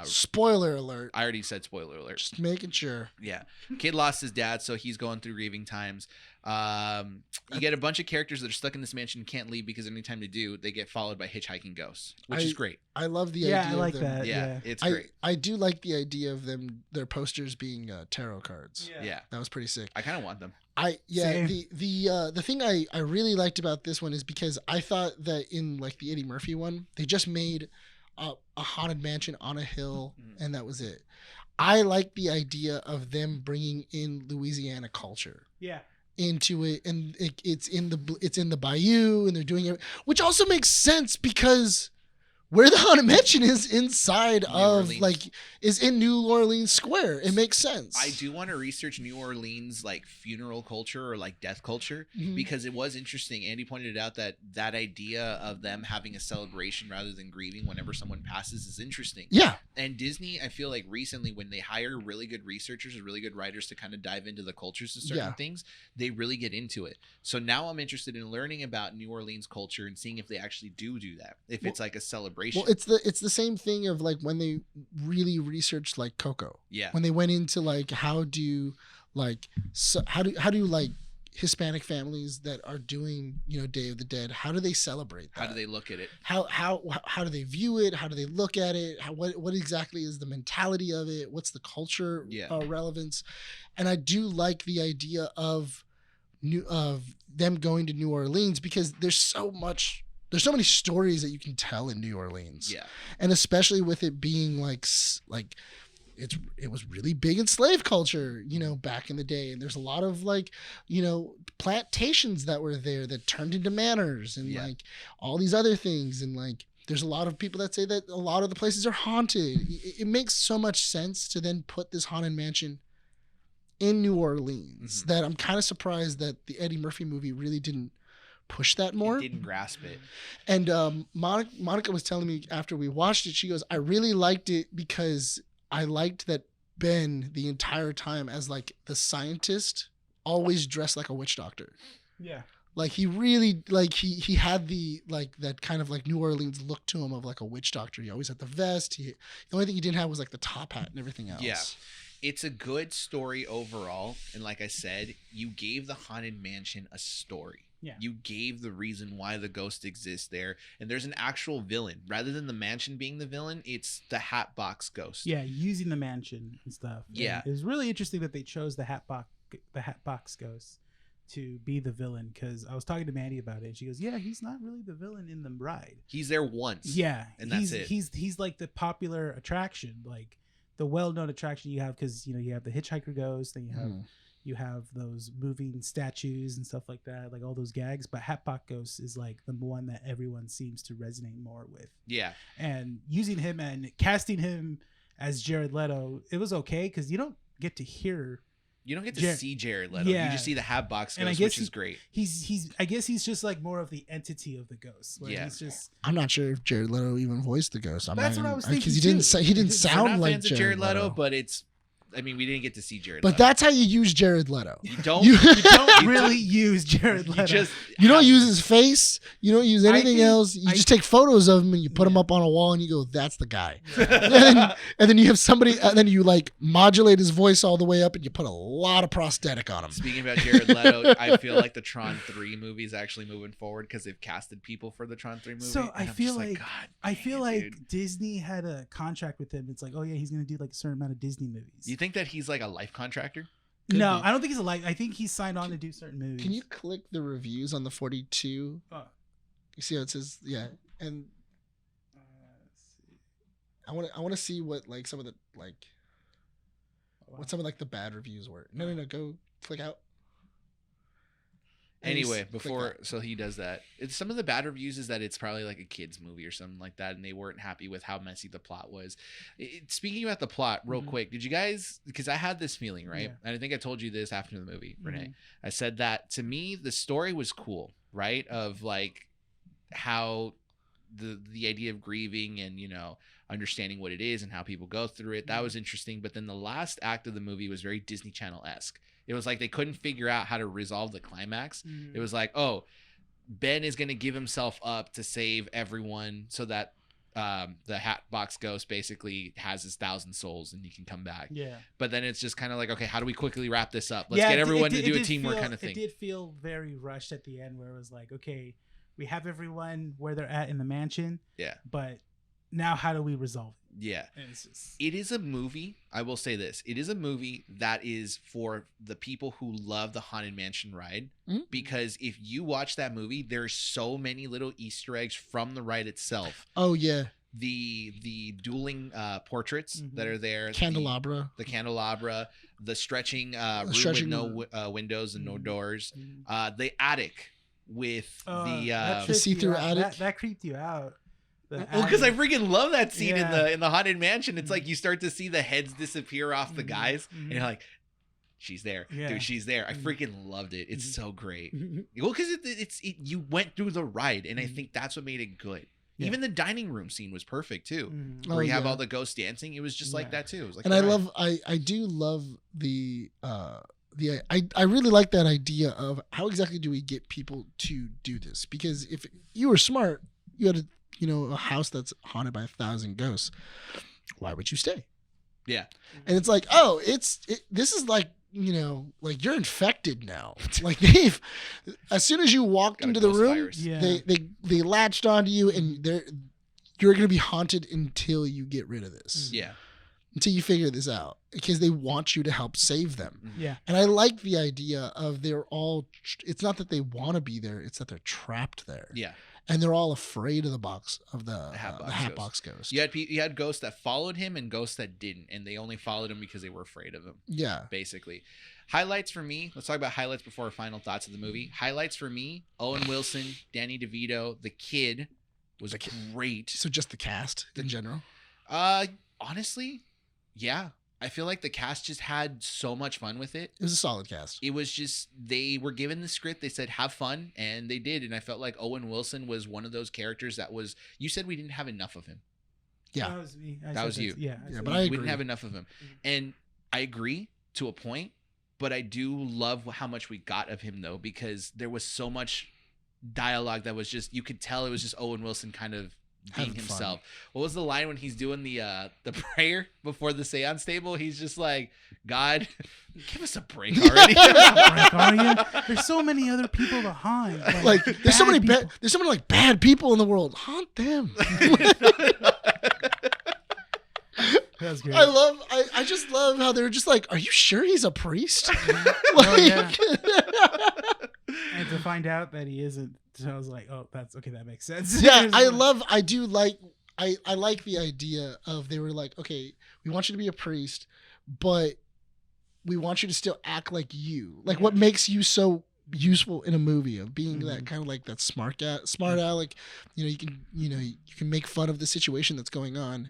Spoiler alert. I already said spoiler alert. Just making sure. Yeah. Kid lost his dad, so he's going through grieving times. You get a bunch of characters that are stuck in this mansion and can't leave because anytime they do, they get followed by hitchhiking ghosts, which is great. I love the idea. Yeah, I like of them. that. Yeah, it's great. I do like the idea of their posters being tarot cards. Yeah. That was pretty sick. I kind of want them. The thing I really liked about this one is because I thought that in the Eddie Murphy one, they just made a haunted mansion on a hill and that was it. I like the idea of them bringing in Louisiana culture. Yeah. Into it, and it's in the bayou, and they're doing it, which also makes sense because where the haunted mansion is inside is in New Orleans Square. It makes sense. I do want to research New Orleans funeral culture or death culture because it was interesting. Andy pointed out that idea of them having a celebration rather than grieving whenever someone passes is interesting. Yeah. And Disney, I feel like recently when they hire really good researchers and really good writers to kind of dive into the cultures of certain things, they really get into it. So now I'm interested in learning about New Orleans culture and seeing if they actually do that. If it's a celebration. Well, it's the same thing of when they really researched Coco. Yeah. When they went into how do Hispanic families that are doing Day of the Dead, how do they celebrate that? How do they look at it? How do they view it? How do they look at it? What exactly is the mentality of it? What's the culture relevance? And I do like the idea of them going to New Orleans because there's so many stories that you can tell in New Orleans. Yeah. And especially with it being it was really big in slave culture, back in the day. And there's a lot of plantations that were there that turned into manors and all these other things. And there's a lot of people that say that a lot of the places are haunted. It makes so much sense to then put this haunted mansion in New Orleans that I'm kind of surprised that the Eddie Murphy movie really didn't push that more. It didn't grasp it. And Monica was telling me after we watched it, she goes, I really liked it because I liked that Ben the entire time as the scientist always dressed like a witch doctor. Yeah. Like he really like he had the like that kind of like New Orleans look to him of like a witch doctor. He always had the vest. The only thing he didn't have was like the top hat and everything else. Yeah. It's a good story overall, and like I said, you gave the Haunted Mansion a story. Yeah. You gave the reason why the ghost exists there, and there's an actual villain. Rather than the mansion being the villain, it's the Hatbox Ghost. Yeah, using the mansion and stuff. Yeah. And it was really interesting that they chose the Hatbox Ghost to be the villain, because I was talking to Mandy about it, and she goes, "Yeah, he's not really the villain in the ride. He's there once. Yeah, and that's it. He's like the popular attraction, like the well-known attraction you have, because you have the hitchhiker ghost, then you have those moving statues and stuff like that, like all those gags. But Hatbox Ghost is like the one that everyone seems to resonate more with. Yeah. And using him and casting him as Jared Leto, it was okay, because you don't get to hear. You don't get to see Jared Leto. You just see the Hatbox Ghost, which is great. I guess he's just like more of the entity of the ghost. Like, he's just. I'm not sure if Jared Leto even voiced the ghost. That's what I was thinking, because he didn't sound We're not like fans of Jared Leto, but we didn't get to see Jared But Leto. that's how you use Jared Leto. You don't. You don't really use Jared Leto. You don't use his face. You don't use anything else. You just take photos of him and you put him up on a wall and you go, "That's the guy." and then you have somebody, and then you like modulate his voice all the way up and you put a lot of prosthetic on him. Speaking about Jared Leto, I feel like the Tron 3 movie is actually moving forward because they've casted people for the Tron 3 movie. So I feel like dude. Disney had a contract with him. It's like, oh yeah, he's gonna do like a certain amount of Disney movies. You think that he's like a life contractor? No, I don't think he's a life. I think he's signed on to do certain movies. Can you click the reviews on the 42? You see how it says, yeah, and I want to see what like some of the like what some of like the bad reviews were. No, go click out. Anyway, so he does that. It's some of the bad reviews is that it's probably like a kid's movie or something like that, and they weren't happy with how messy the plot was. Speaking about the plot, real quick, did you guys? Because I had this feeling, right? Yeah. And I think I told you this after the movie, Renee. I said that to me, the story was cool, right? Of like how the idea of grieving and understanding what it is and how people go through it. That was interesting. But then the last act of the movie was very Disney Channel-esque. It was like they couldn't figure out how to resolve the climax. It was like, oh, Ben is going to give himself up to save everyone so that the Hatbox Ghost basically has his 1,000 souls and he can come back. Yeah. But then it's just kind of like, okay, how do we quickly wrap this up? Let's get everyone to do a teamwork kind of thing. It did feel very rushed at the end, where it was like, okay, we have everyone where they're at in the mansion. Yeah. But now how do we resolve it? Yeah. It is a movie. I will say this. It is a movie that is for the people who love the Haunted Mansion ride. Because if you watch that movie, there's so many little Easter eggs from the ride itself. Oh, yeah. The dueling portraits that are there. Candelabra. The candelabra. The stretching room with no windows and no doors. The attic with the see-through attic. That creeped you out. Well, because I freaking love that scene in the Haunted Mansion. It's like you start to see the heads disappear off the guys, and you're like, "She's there, dude. She's there." I freaking loved it. It's so great. Well, because you went through the ride, and I think that's what made it good. Yeah. Even the dining room scene was perfect too, where you have all the ghosts dancing. It was just like that too. It was like, and I do love the. I really like that idea of how exactly do we get people to do this? Because if you were smart, you had a house that's haunted by 1,000 ghosts. Why would you stay? Yeah. And it's like, oh, this is like, like you're infected now. Like as soon as you walked into the room, they latched onto you, and you're going to be haunted until you get rid of this. Yeah. Until you figure this out, because they want you to help save them. Yeah. And I like the idea of it's not that they want to be there, it's that they're trapped there. Yeah. And they're all afraid of the Hatbox Ghost. You had ghosts that followed him and ghosts that didn't, and they only followed him because they were afraid of him. Yeah. Basically. Highlights for me. Let's talk about highlights before our final thoughts of the movie. Highlights for me: Owen Wilson, Danny DeVito, the kid was great. So just the cast in general? Honestly, yeah. I feel like the cast just had so much fun with it. It was a solid cast. It was just, they were given the script. They said, have fun. And they did. And I felt like Owen Wilson was one of those characters that was, you said we didn't have enough of him. Yeah. That was me. That was you. Yeah. But I agree. We didn't have enough of him. And I agree to a point. but I do love how much we got of him though, because there was so much dialogue that was just, you could tell it was just Owen Wilson kind of being Having himself. fun. What was the line when he's doing the prayer before the seance table? He's just like, God, give us a break already. There's so many other people behind. Like there's so many people. there's so many like bad people in the world. Haunt them. That was great. I just love how they're just like, are you sure he's a priest? Oh, yeah. And to find out that he isn't, so I was like, oh, that's okay. That makes sense. Yeah, I like the idea of, they were like, okay, we want you to be a priest, but we want you to still act like you. Like, what makes you so useful in a movie, of being that kind of like that smart aleck. You can make fun of the situation that's going on.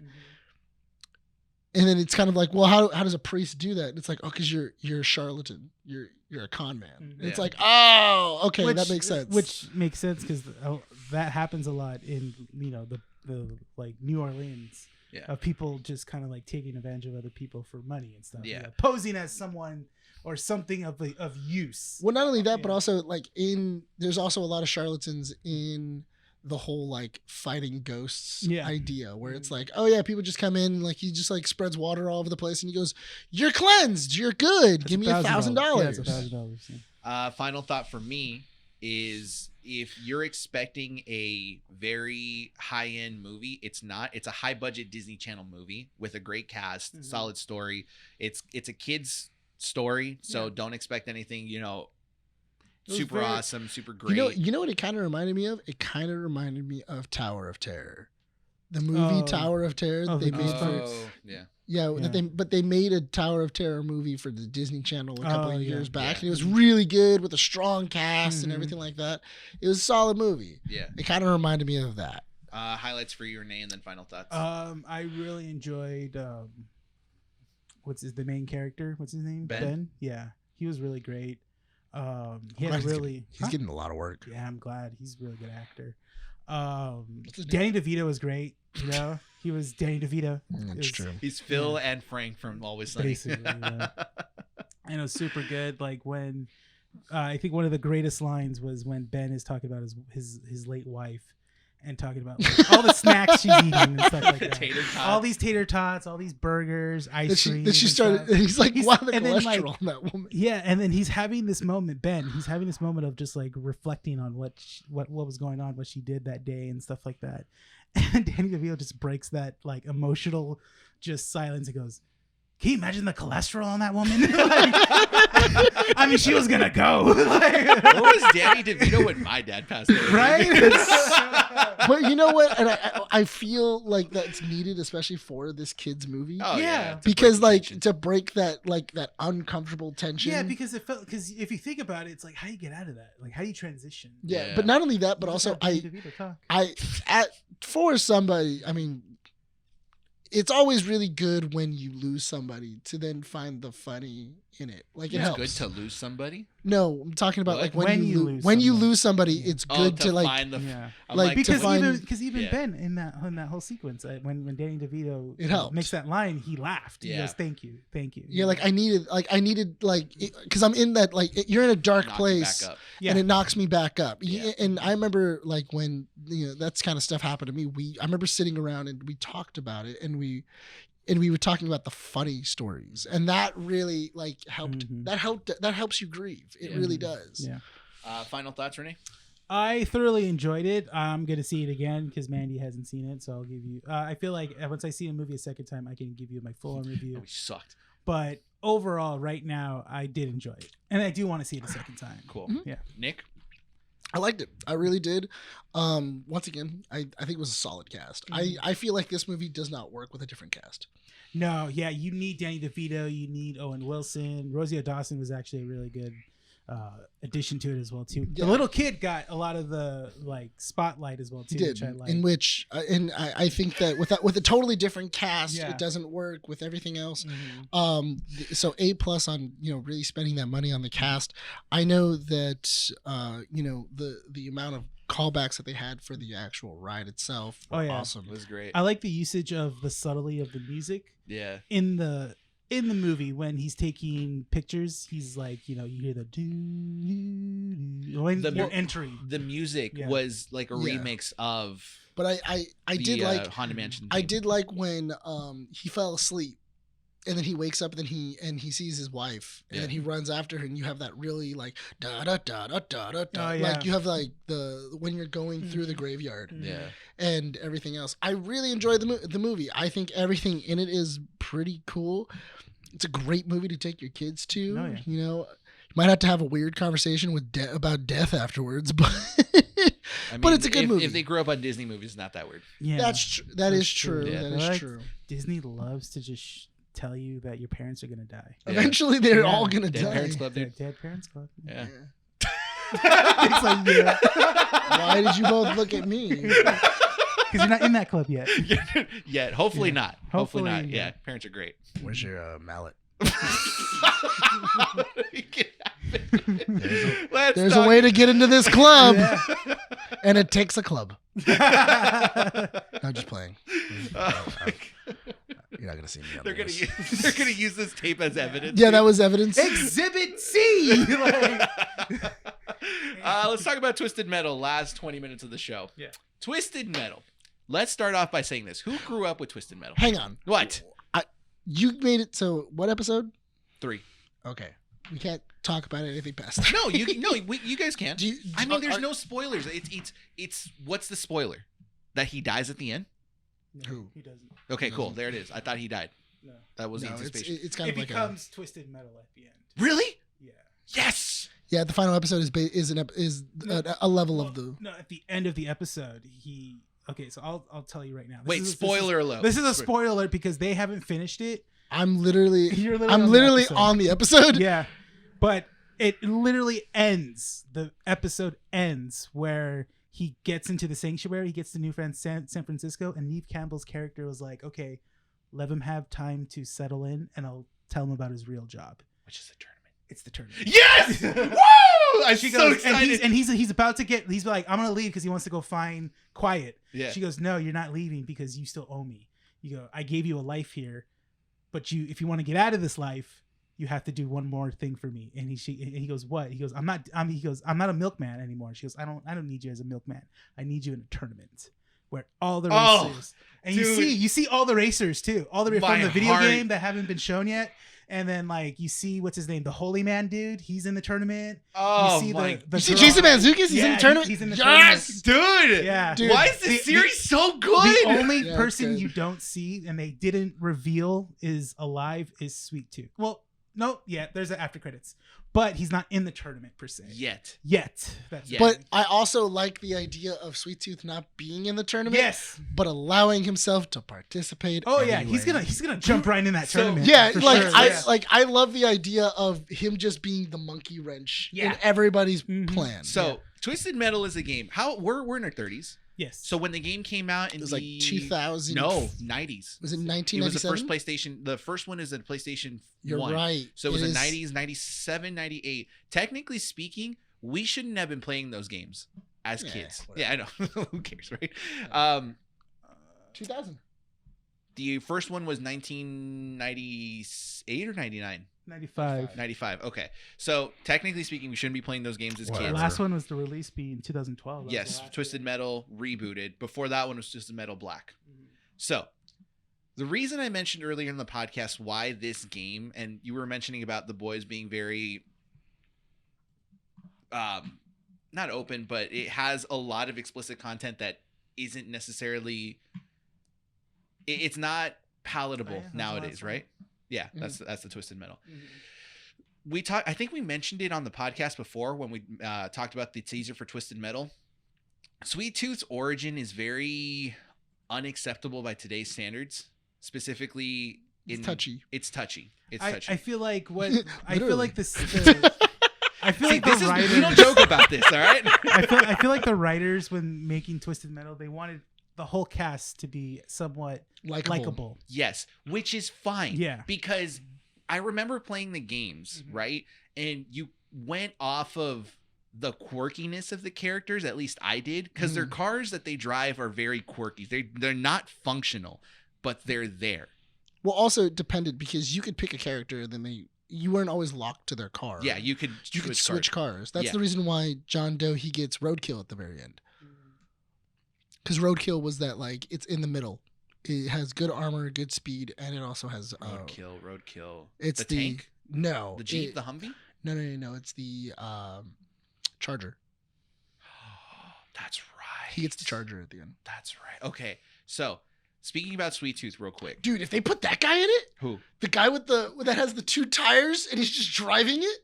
And then it's kind of like, well, how does a priest do that? And it's like, oh, because you're a charlatan. You're a con man. And it's like, oh, okay, that makes sense. Which makes sense because that happens a lot in the like New Orleans. Yeah. Of people just kind of like taking advantage of other people for money and stuff. Yeah. Posing as someone or something of use. Well, not only that, but also like there's also a lot of charlatans in the whole like fighting ghosts idea, where it's like, oh yeah, people just come in, like he just like spreads water all over the place and he goes, you're cleansed, you're good, give me $1,000. Yeah, it's $1,000. Yeah. Final thought for me is, if you're expecting a very high-end movie, it's not. It's a high-budget Disney Channel movie with a great cast, solid story. It's a kid's story, so don't expect anything, super awesome, super great. You know what it kind of reminded me of? It kind of reminded me of Tower of Terror. The movie Tower of Terror that they made they made a Tower of Terror movie for the Disney Channel a couple of years back, and it was really good with a strong cast and everything like that. It was a solid movie. Yeah. It kind of reminded me of that. Highlights for you, Renee, and then final thoughts. I really enjoyed the main character? What's his name? Ben? Yeah. He was really great. He's getting a lot of work. Yeah, I'm glad. He's a really good actor. Danny DeVito was great. He was Danny DeVito. That's true. He's Phil and Frank from Always Sunny. Basically, yeah. And it was super good. Like when I think one of the greatest lines was when Ben is talking about his late wife, and talking about like, all the snacks she's eating and stuff like that. Tater tots. All these tater tots, all these burgers, ice cream. Then she started. He's like, wow, the cholesterol on that woman. Yeah, and then he's having this moment. Ben, he's having this moment of just like reflecting on what was going on, what she did that day, and stuff like that. And Danny DeVito just breaks that like emotional just silence and goes, can you imagine the cholesterol on that woman? I mean, she was gonna go. Where was Danny DeVito when my dad passed away? Right? But you know what? And I feel like that's needed, especially for this kid's movie. Oh yeah, because like to break that uncomfortable tension. Yeah, because if you think about it, it's like, how do you get out of that? Like, how do you transition? Yeah, but not only that, but also for somebody, I mean, it's always really good when you lose somebody to then find the funny in it. Like it helps. It's good to lose somebody? No, I'm talking about like when you lose somebody, it's good to like find the because even Ben in that whole sequence when Danny DeVito makes that line, he laughed. He goes, thank you. Yeah, like I needed because I'm in that like you're in a dark place and it knocks me back up. Yeah. And I remember like when that's kind of stuff happened to me. I remember sitting around and we talked about it and we were talking about the funny stories, and that really like helped. That helps you grieve. It really does. Yeah. Final thoughts, Renee? I thoroughly enjoyed it. I'm gonna see it again because Mandy hasn't seen it, so I'll give you. I feel like once I see a movie a second time, I can give you my full-on review. We sucked. But overall, right now, I did enjoy it, and I do want to see it a second time. Cool. Yeah. Nick? I liked it. I really did. Once again, I think it was a solid cast. I feel like this movie does not work with a different cast. No, yeah, you need Danny DeVito, you need Owen Wilson. Rosie O'Dawson was actually a really good addition to it as well too. Yeah. The little kid got a lot of the like spotlight as well too. He did, which I liked. I think that with a totally different cast, it doesn't work with everything else. So A+ on really spending that money on the cast. I know that the amount of callbacks that they had for the actual ride itself were awesome. It was great. I like the usage of the subtlety of the music. Yeah. In the in the movie when he's taking pictures, he's like, you hear the when you're entering. The music was like a remix of. But I did like Haunted Mansion. I did like when he fell asleep. And then he wakes up and he sees his wife and then he runs after her and you have that really like da da da da da da da like you have like the when you're going through the graveyard and everything else. I really enjoyed the movie. I think everything in it is pretty cool. It's a great movie to take your kids to. You might have to have a weird conversation with about death afterwards, but but it's a good movie. If they grew up on Disney movies, it's not that weird. Yeah, that is true. Yeah. That is true. Disney loves to just tell you that your parents are gonna die. Eventually, they're all gonna die. Dead Parents Club, dude. Dead Parents Club. Yeah. It's like, why did you both look at me? Because you're not in that club yet. Yet. Hopefully not. Hopefully not. Yeah. Yeah. Parents are great. Where's your mallet? There's a way to get into this club, and it takes a club. I'm just playing. You're not gonna see me on this. They're gonna use this tape as evidence. Yeah, that was evidence. Exhibit C. Let's talk about Twisted Metal. Last 20 minutes of the show. Yeah. Twisted Metal. Let's start off by saying this. Who grew up with Twisted Metal? Hang on. What? You made it. So what episode? 3. Okay. We can't talk about anything past that. No, you guys can. There's no spoilers. It's what's the spoiler? That he dies at the end? No, Who? he doesn't. Okay, cool. There it is. I thought he died. No. That was the anticipation. It's kind of like becomes Twisted Metal at the end. Really? Yeah. Yes. Yeah, the final episode is a level of the. No, at the end of the episode, Okay, so I'll tell you right now. Spoiler alert. This is a spoiler alert because they haven't finished it. I'm literally on on the episode. Yeah, but it literally ends. The episode ends where he gets into the sanctuary. He gets to New San Francisco, and Neve Campbell's character was like, "Okay, let him have time to settle in, and I'll tell him about his real job, which is the tournament." It's the tournament. Yes! Woo! I'm so excited. And he's about to get. He's like, I'm gonna leave because he wants to go find Quiet. Yeah. She goes, no, you're not leaving because you still owe me. You go, I gave you a life here, but if you want to get out of this life, you have to do one more thing for me. And he goes, what? He goes, I'm not a milkman anymore. She goes, I don't need you as a milkman. I need you in a tournament where all the racers and dude, you see all the racers too, all the from the video game that haven't been shown yet. And then like you see what's his name, the Holy Man dude. He's in the tournament. Oh, you see my! You see Jason Mantzoukas? He's in the tournament. He's in the yes, tournament. dude. Yeah, dude. Why is this series so good? The only person you don't see and they didn't reveal is alive is Sweet Tooth. Well, no, yeah, there's an after credits, but he's not in the tournament per se yet. That's But I also like the idea of Sweet Tooth not being in the tournament. Yes, but allowing himself to participate. Oh anyway. Yeah, he's gonna jump right in that tournament. Yeah, like sure. I love the idea of him just being the monkey wrench in everybody's plan. So Twisted Metal is a game. We're in our 30s. Yes. So when the game came out in it was like 2000. No, 90s. Was it 1997? It was the first PlayStation. The first one is a PlayStation 1. You're right. So it was the 90s, 97, 98. Technically speaking, we shouldn't have been playing those games as kids. Whatever. Yeah, I know. Who cares, right? 2000. The first one was 1998 or 99? 95. Okay. So technically speaking, we shouldn't be playing those games as kids. The last one was the release being 2012. Yes, Twisted Metal rebooted. Before that one was just Metal Black. Mm-hmm. So the reason I mentioned earlier in the podcast why this game, and you were mentioning about the boys being very not open, but it has a lot of explicit content that isn't necessarily it's not palatable nowadays, right? Yeah, that's the Twisted Metal. Mm-hmm. I think we mentioned it on the podcast before when we talked about the teaser for Twisted Metal. Sweet Tooth's origin is very unacceptable by today's standards. Specifically, it's touchy. It's touchy. I feel like what I feel like this. I feel like this is we don't joke about this, all right? I feel like the writers, when making Twisted Metal, they wanted the whole cast to be somewhat likable. Yes, which is fine. Yeah. Because I remember playing the games, right? And you went off of the quirkiness of the characters, at least I did, because their cars that they drive are very quirky. They're not functional, but they're there. Well, also it depended because you could pick a character and then you weren't always locked to their car. Yeah, you could switch cars. That's Yeah. the reason why John Doe, he gets roadkill at the very end. Because roadkill was that, like, it's in the middle. It has good armor, good speed, and it also has roadkill. It's the tank, no, the Jeep, the Humvee. No. It's the Charger. That's right. He gets the Charger at the end. That's right. Okay, so speaking about Sweet Tooth, real quick, Dude, if they put that guy in it, who the guy with that has the 2 tires and he's just driving it,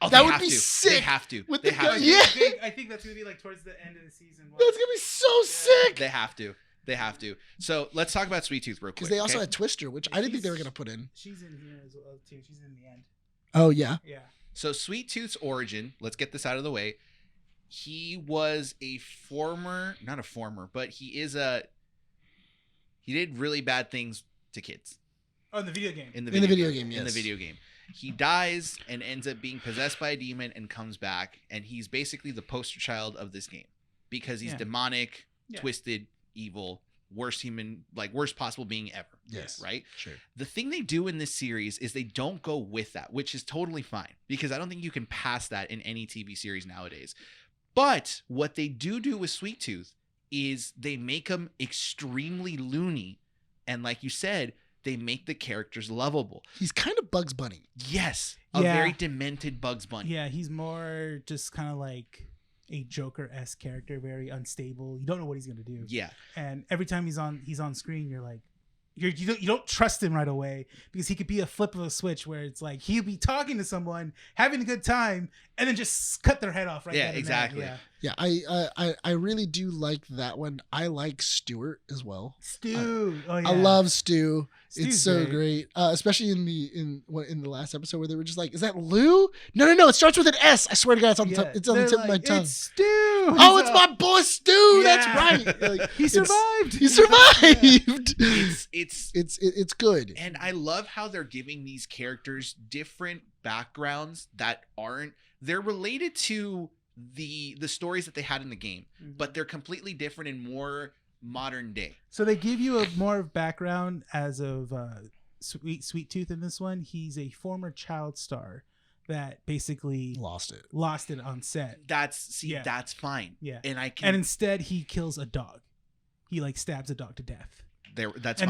oh, that they would have be to. sick. They have to. With They the have guy, to. yeah. I think that's gonna be like towards the end of the season. That's gonna be so sick. They have to. They have to. So let's talk about Sweet Tooth real quick. Because they also okay? had Twister, which I didn't think they were gonna put in. She's in here as well too. She's in the end. Oh yeah. Yeah. So Sweet Tooth's origin, let's get this out of the way. He was not a former, but he did really bad things to kids. Oh, in the video game. In the video game, yes. In the video game. He dies and ends up being possessed by a demon and comes back, and he's basically the poster child of this game because he's demonic, twisted, evil, worst possible being ever. Yes. Right? Sure. The thing they do in this series is they don't go with that, which is totally fine because I don't think you can pass that in any TV series nowadays. But what they do with Sweet Tooth is they make him extremely loony. And like you said, they make the characters lovable. He's kind of Bugs Bunny. Yes. A very demented Bugs Bunny. Yeah, he's more just kind of like a Joker-esque character, very unstable. You don't know what he's gonna do. Yeah. And every time he's on screen, you're like, you don't trust him right away because he could be a flip of a switch where it's like he'll be talking to someone, having a good time, and then just cut their head off right Yeah, then and exactly. there. Yeah, I really do like that one. I like Stuart as well. Stu. I love Stu. Stu's It's so great. Especially in the last episode where they were just like, "Is that Lou?" No. It starts with an S. I swear to God, it's on the top. It's on the tip of my tongue. It's Stu. Oh, it's my boy Stu. Yeah. That's right. Like, He survived. He survived. It's good. And I love how they're giving these characters different backgrounds that they're related to the stories that they had in the game, but they're completely different and more modern day. So they give you a more background as of Sweet Tooth in this one. He's a former child star that basically lost it on set. That's fine. Yeah. And instead he kills a dog. He like stabs a dog to death. That's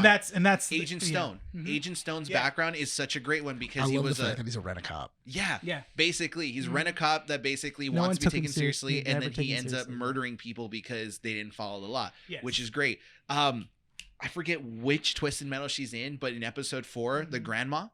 Agent Stone. Mm-hmm. Agent Stone's background is such a great one because I he love was the fact that he's a rent-a-cop. Yeah. Basically, he's Mm-hmm. rent-a-cop that basically No wants one to be took taken him seriously, seriously, and never then he taken ends up seriously. murdering people because they didn't follow the law, Yes. which is great. I forget which Twisted Metal she's in, but in episode 4, the grandma.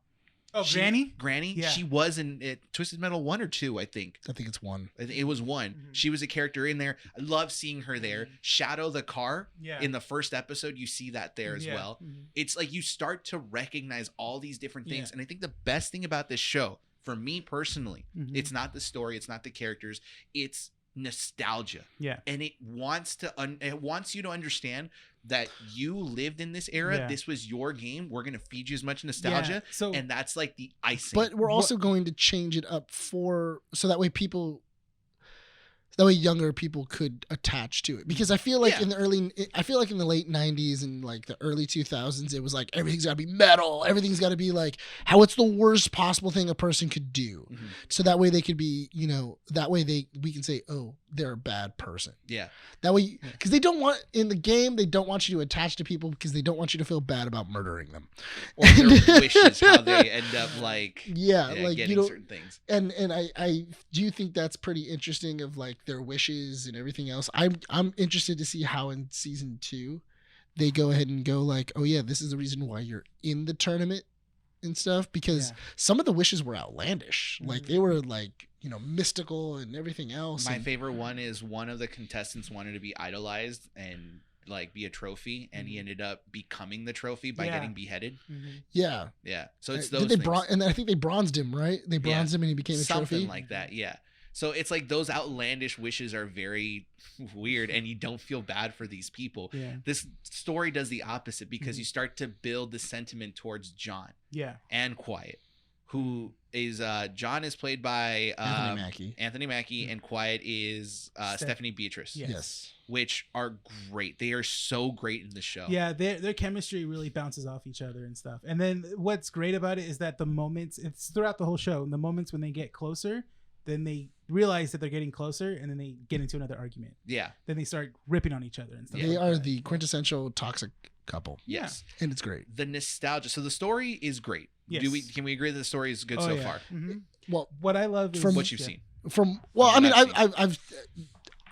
Oh, Granny? Yeah. She was in Twisted Metal 1 or 2, I think. I think it's 1. I think it was 1. Mm-hmm. She was a character in there. I love seeing her there. Shadow the car. Yeah. In the first episode, you see that there as well. Mm-hmm. It's like you start to recognize all these different things. And I think the best thing about this show, for me personally, it's not the story, it's not the characters, it's nostalgia. Yeah. And it wants you to understand that you lived in this era. Yeah. This was your game. We're going to feed you as much nostalgia. So, and that's like the icing. But we're also going to change it up so that way younger people could attach to it, because I feel like in the late 90s and like the early 2000s, it was like everything's got to be metal, everything's got to be like how it's the worst possible thing a person could do. So that way they could be, we can say, oh, they're a bad person. Yeah. That way, because in the game, they don't want you to attach to people because they don't want you to feel bad about murdering them. Or their wishes, how they end up getting certain things. And I do think that's pretty interesting of like their wishes and everything else. I'm interested to see how in season 2 they go ahead and go like, oh yeah, this is the reason why you're in the tournament and stuff, because some of the wishes were outlandish. Like they were like, mystical and everything else. My favorite one is one of the contestants wanted to be idolized and like be a trophy, and he ended up becoming the trophy by getting beheaded. Yeah. So it's those things. And I think they bronzed him, right? They bronzed him and he became a trophy. Something like that. Yeah. So it's like those outlandish wishes are very weird, and you don't feel bad for these people. Yeah. This story does the opposite because you start to build the sentiment towards John. Yeah. And Quiet. who is John is played by Anthony Mackie. and Quiet is Stephanie Beatrice. Yes. Which are great. They are so great in the show. Yeah, their chemistry really bounces off each other and stuff. And then what's great about it is that the moments, it's throughout the whole show, and the moments when they get closer, then they realize that they're getting closer, and then they get into another argument. Yeah. Then they start ripping on each other and stuff. They are the quintessential toxic couple. Yes. And it's great. The nostalgia. So the story is great. Yes. Can we agree that the story is good so far? Mm-hmm. Well, what I love is From what you've seen. I mean,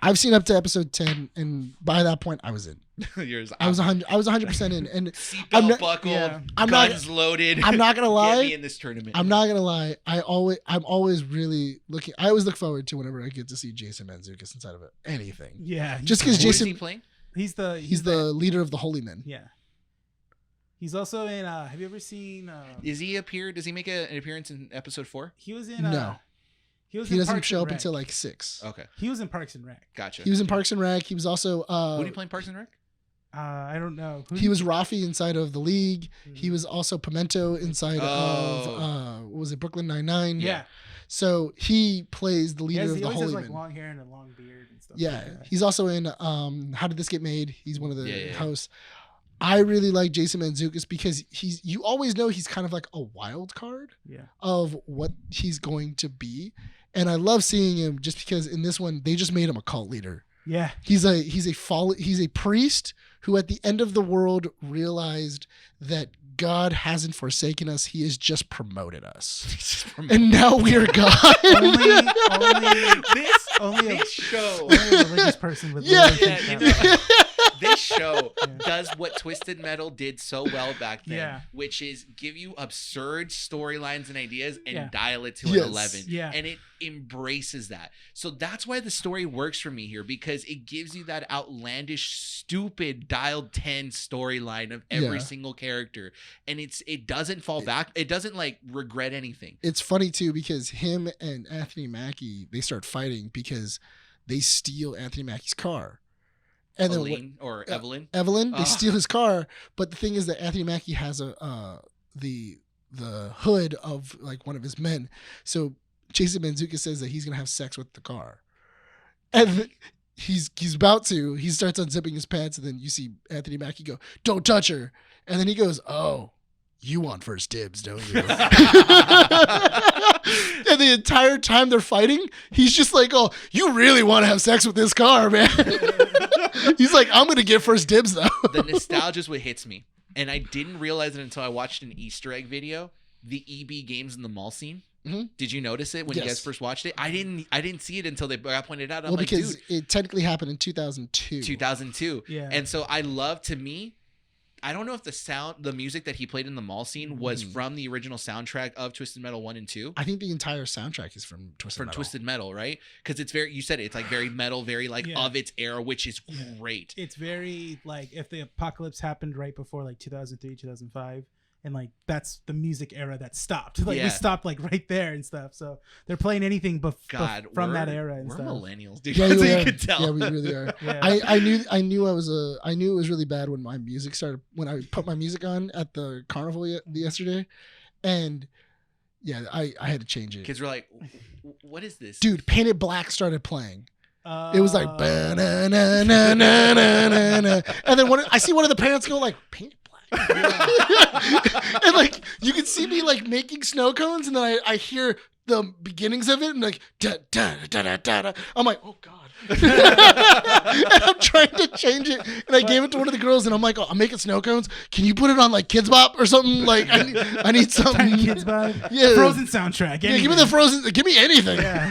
I've seen up to episode 10, and by that point, I was in. I was 100% in, and seatbelt buckled, guns loaded. I'm not gonna lie. Get me in this tournament. I'm not gonna lie. I'm always really looking. I always look forward to whenever I get to see Jason Mantzoukas inside of anything. Yeah, just because Jason. Is he playing? He's the leader of the Holy Men. Yeah. He's also in. Have you ever seen? Does he appear? Does he make an appearance in episode 4? He was in. No. He doesn't Parks show and up Rec. until like 6. Okay. He was in Parks and Rec. Gotcha. He was in Parks and Rec. He was also. What are you playing Parks and Rec? I don't know. He was Rafi inside of The League. He was also Pimento inside of what was it, Brooklyn Nine-Nine? Yeah. So he plays the leader of the He always Holy has Men. like long hair and a long beard and stuff. Yeah. like that. He's also in How Did This Get Made? He's one of the Yeah. hosts. I really like Jason Mantzoukas because you always know he's kind of like a wild card of what he's going to be. And I love seeing him just because in this one they just made him a cult leader. Yeah. He's a priest who at the end of the world realized that God hasn't forsaken us. He has just promoted us. And now we are God. This show. Only a religious person would This show does what Twisted Metal did so well back then, which is give you absurd storylines and ideas and dial it to an 11. Yeah. And it embraces that. So that's why the story works for me here, because it gives you that outlandish, stupid dialed 10 storyline of every single character. And it doesn't fall back. It doesn't like regret anything. It's funny too, because him and Anthony Mackie, they start fighting because they steal Anthony Mackie's car. And Evelyn, they steal his car, but the thing is that Anthony Mackie has the hood of like one of his men. So Jason Mantzoukas says that he's gonna have sex with the car, and he's about to. He starts unzipping his pants, and then you see Anthony Mackie go, "Don't touch her," and then he goes, "Oh, you want first dibs, don't you?" And the entire time they're fighting, he's just like, "Oh, you really want to have sex with this car, man?" He's like, "I'm gonna get first dibs though." The nostalgia is what hits me, and I didn't realize it until I watched an Easter egg video. The EB Games in the mall scene. Mm-hmm. Did you notice it when you guys first watched it? I didn't see it until they got pointed out. I'm like, because dude, it technically happened in 2002. 2002. Yeah. And so I love, to me, I don't know if the music that he played in the mall scene was from the original soundtrack of Twisted Metal 1 and 2. I think the entire soundtrack is from Twisted Metal. Right? Because it's very, you said it, it's like very metal, very like of its era, which is great. It's very like if the apocalypse happened right before like 2003, 2005. And like that's the music era that stopped. Like we stopped like right there and stuff. So they're playing anything from that era and we're stuff. Millennials, dude. Yeah, you can tell. Yeah, we really are. Yeah. I knew it was really bad when my music started, when I put my music on at the carnival yesterday, and I had to change it. Kids were like, "What is this?" Dude, Painted Black started playing. It was like, ba-na-na-na-na-na-na. And then I see one of the parents go like, "Painted Black." And like you can see me like making snow cones, and then I hear the beginnings of it, and like da da da da da da. I'm like, oh god. And I'm trying to change it, and I gave it to one of the girls, and I'm like, oh, I'm making snow cones. Can you put it on like Kids Bop or something? Like I need something. Tiny Kids Bop. Yeah. Frozen soundtrack. Yeah, give me the Frozen. Give me anything. Yeah.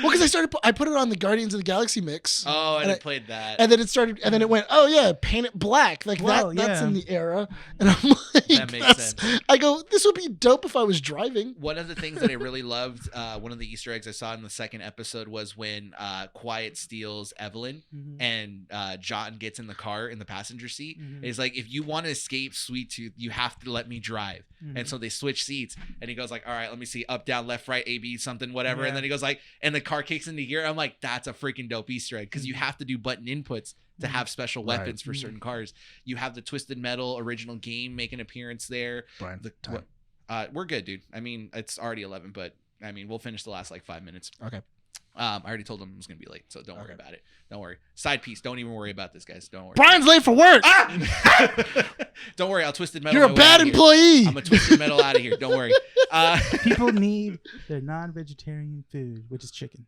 Well, because I put it on the Guardians of the Galaxy mix. Oh, and it played that. And then it started, and then it went, oh yeah, Paint It Black. Like that's in the era. And I'm like, that makes sense. I go, this would be dope if I was driving. One of the things that I really loved, one of the Easter eggs I saw in the second episode was when Quiet steals Evelyn and John gets in the car in the passenger seat. It's like, if you want to escape Sweet Tooth, you have to let me drive. And so they switch seats, and he goes like, all right, let me see, up, down, left, right, A, B, something, whatever. And then he goes like, and the car kicks into gear. I'm like, that's a freaking dope Easter egg, because you have to do button inputs to have special weapons for certain cars. You have the Twisted Metal original game make an appearance there. Bryan, We're good, dude. I mean, it's already 11, but I mean, we'll finish the last like 5 minutes. Okay. I already told him I was gonna be late, so don't worry about it. Don't worry. Side piece. Don't even worry about this, guys. Don't worry. Brian's late for work. Don't worry. I'll Twisted Metal. You're a bad employee. I'm a Twisted Metal out of here. Don't worry. People need their non-vegetarian food, which is chicken.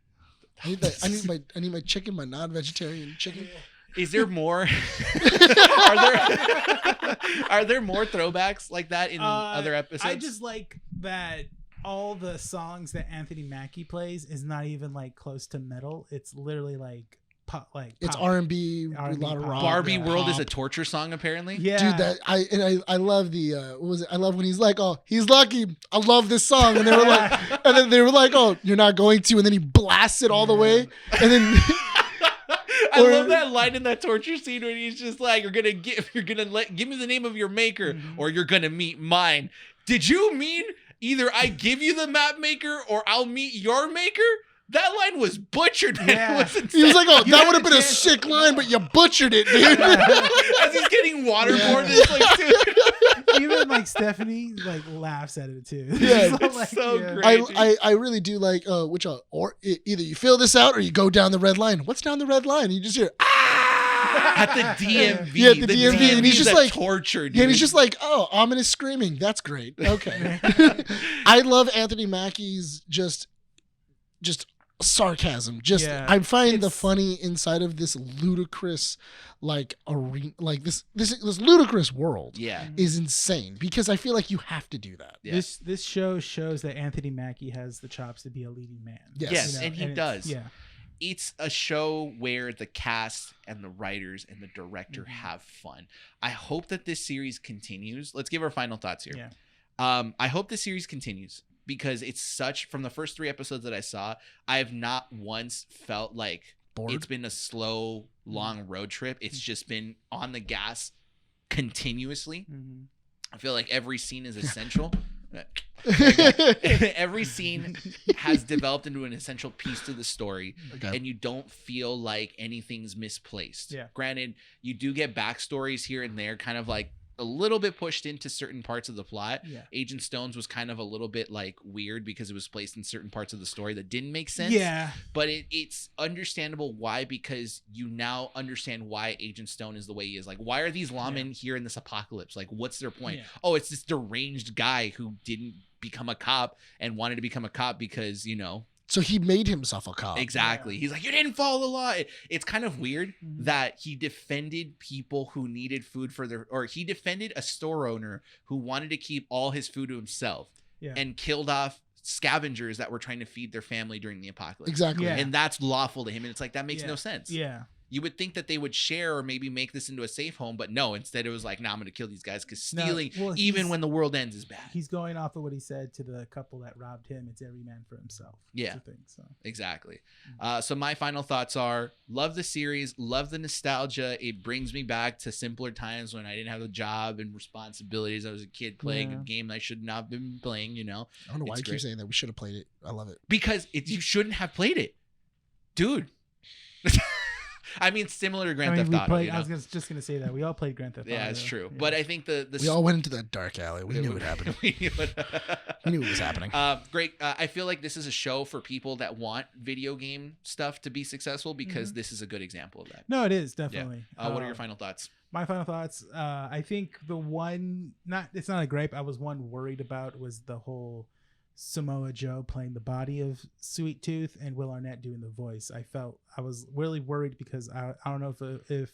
I need my chicken, my non-vegetarian chicken. Is there more? Are there more throwbacks like that in other episodes? I just like that all the songs that Anthony Mackie plays is not even like close to metal. It's literally like pop, it's R&B, a lot of rock. Barbie World is a torture song, apparently. Yeah, dude, that I love the what was it? I love when he's like, oh, he's lucky. I love this song, and they were like, oh, you're not going to, and then he blasts it all the way, and then. I love that line in that torture scene where he's just like, give me the name of your maker, or you're gonna meet mine. Did you mean either I give you the map maker or I'll meet your maker? That line was butchered. Yeah. He was like, oh, that would have been a sick line, but you butchered it, dude. As he's getting waterboarded, it's like, dude. Even like Stephanie like laughs at it too. Yeah, so, it's like, so yeah. great. I really do like either you fill this out or you go down the red line. What's down the red line? And you just hear At the DMV. Yeah, at the DMV, and he's just like tortured. Yeah, and he's just like, oh, ominous screaming. That's great. Okay. I love Anthony Mackie's just sarcasm. I find the funny inside of this ludicrous like arena, like this ludicrous world. Yeah, is insane because I feel like you have to do that. Yeah. This show shows that Anthony Mackie has the chops to be a leading man. Yes, and he does. Yeah. It's a show where the cast and the writers and the director have fun. I hope that this series continues. Let's give our final thoughts here. Yeah. I hope this series continues because it's from the first 3 episodes that I saw, I have not once felt like bored. It's been a slow, long road trip. It's just been on the gas continuously. I feel like every scene is essential. Every scene has developed into an essential piece to the story, and you don't feel like anything's misplaced. Yeah. Granted, you do get backstories here and there, kind of like a little bit pushed into certain parts of the plot. Yeah. Agent Stones was kind of a little bit like weird because it was placed in certain parts of the story that didn't make sense. Yeah. But it's understandable why, because you now understand why Agent Stone is the way he is. Like, why are these lawmen here in this apocalypse? Like, what's their point? Yeah. Oh, it's this deranged guy who didn't become a cop and wanted to become a cop because, So he made himself a cop. Exactly. Yeah. He's like, you didn't follow the law. It's kind of weird that he defended people who needed food or he defended a store owner who wanted to keep all his food to himself and killed off scavengers that were trying to feed their family during the apocalypse. Exactly. Yeah. And that's lawful to him. And it's like, that makes no sense. Yeah. You would think that they would share or maybe make this into a safe home, but no, instead it was like, nah, I'm going to kill these guys because stealing, even when the world ends, is bad. He's going off of what he said to the couple that robbed him. It's every man for himself. Yeah. That's the thing, so. Exactly. So my final thoughts are, love the series, love the nostalgia. It brings me back to simpler times when I didn't have a job and responsibilities. I was a kid playing a game I should not have been playing, I don't know why you keep saying that. We should have played it. I love it. Because you shouldn't have played it. Dude. I mean, similar to Grand Theft Auto. I was just gonna say that we all played Grand Theft Auto. Yeah, it's true. Yeah. But I think we all went into that dark alley. We knew it happened. We knew it was happening. Great. I feel like this is a show for people that want video game stuff to be successful because this is a good example of that. No, it is definitely. Yeah. What are your final thoughts? My final thoughts. I think the one it's not a gripe. I was worried about was the whole Samoa Joe playing the body of Sweet Tooth and Will Arnett doing the voice. I was really worried because I don't know if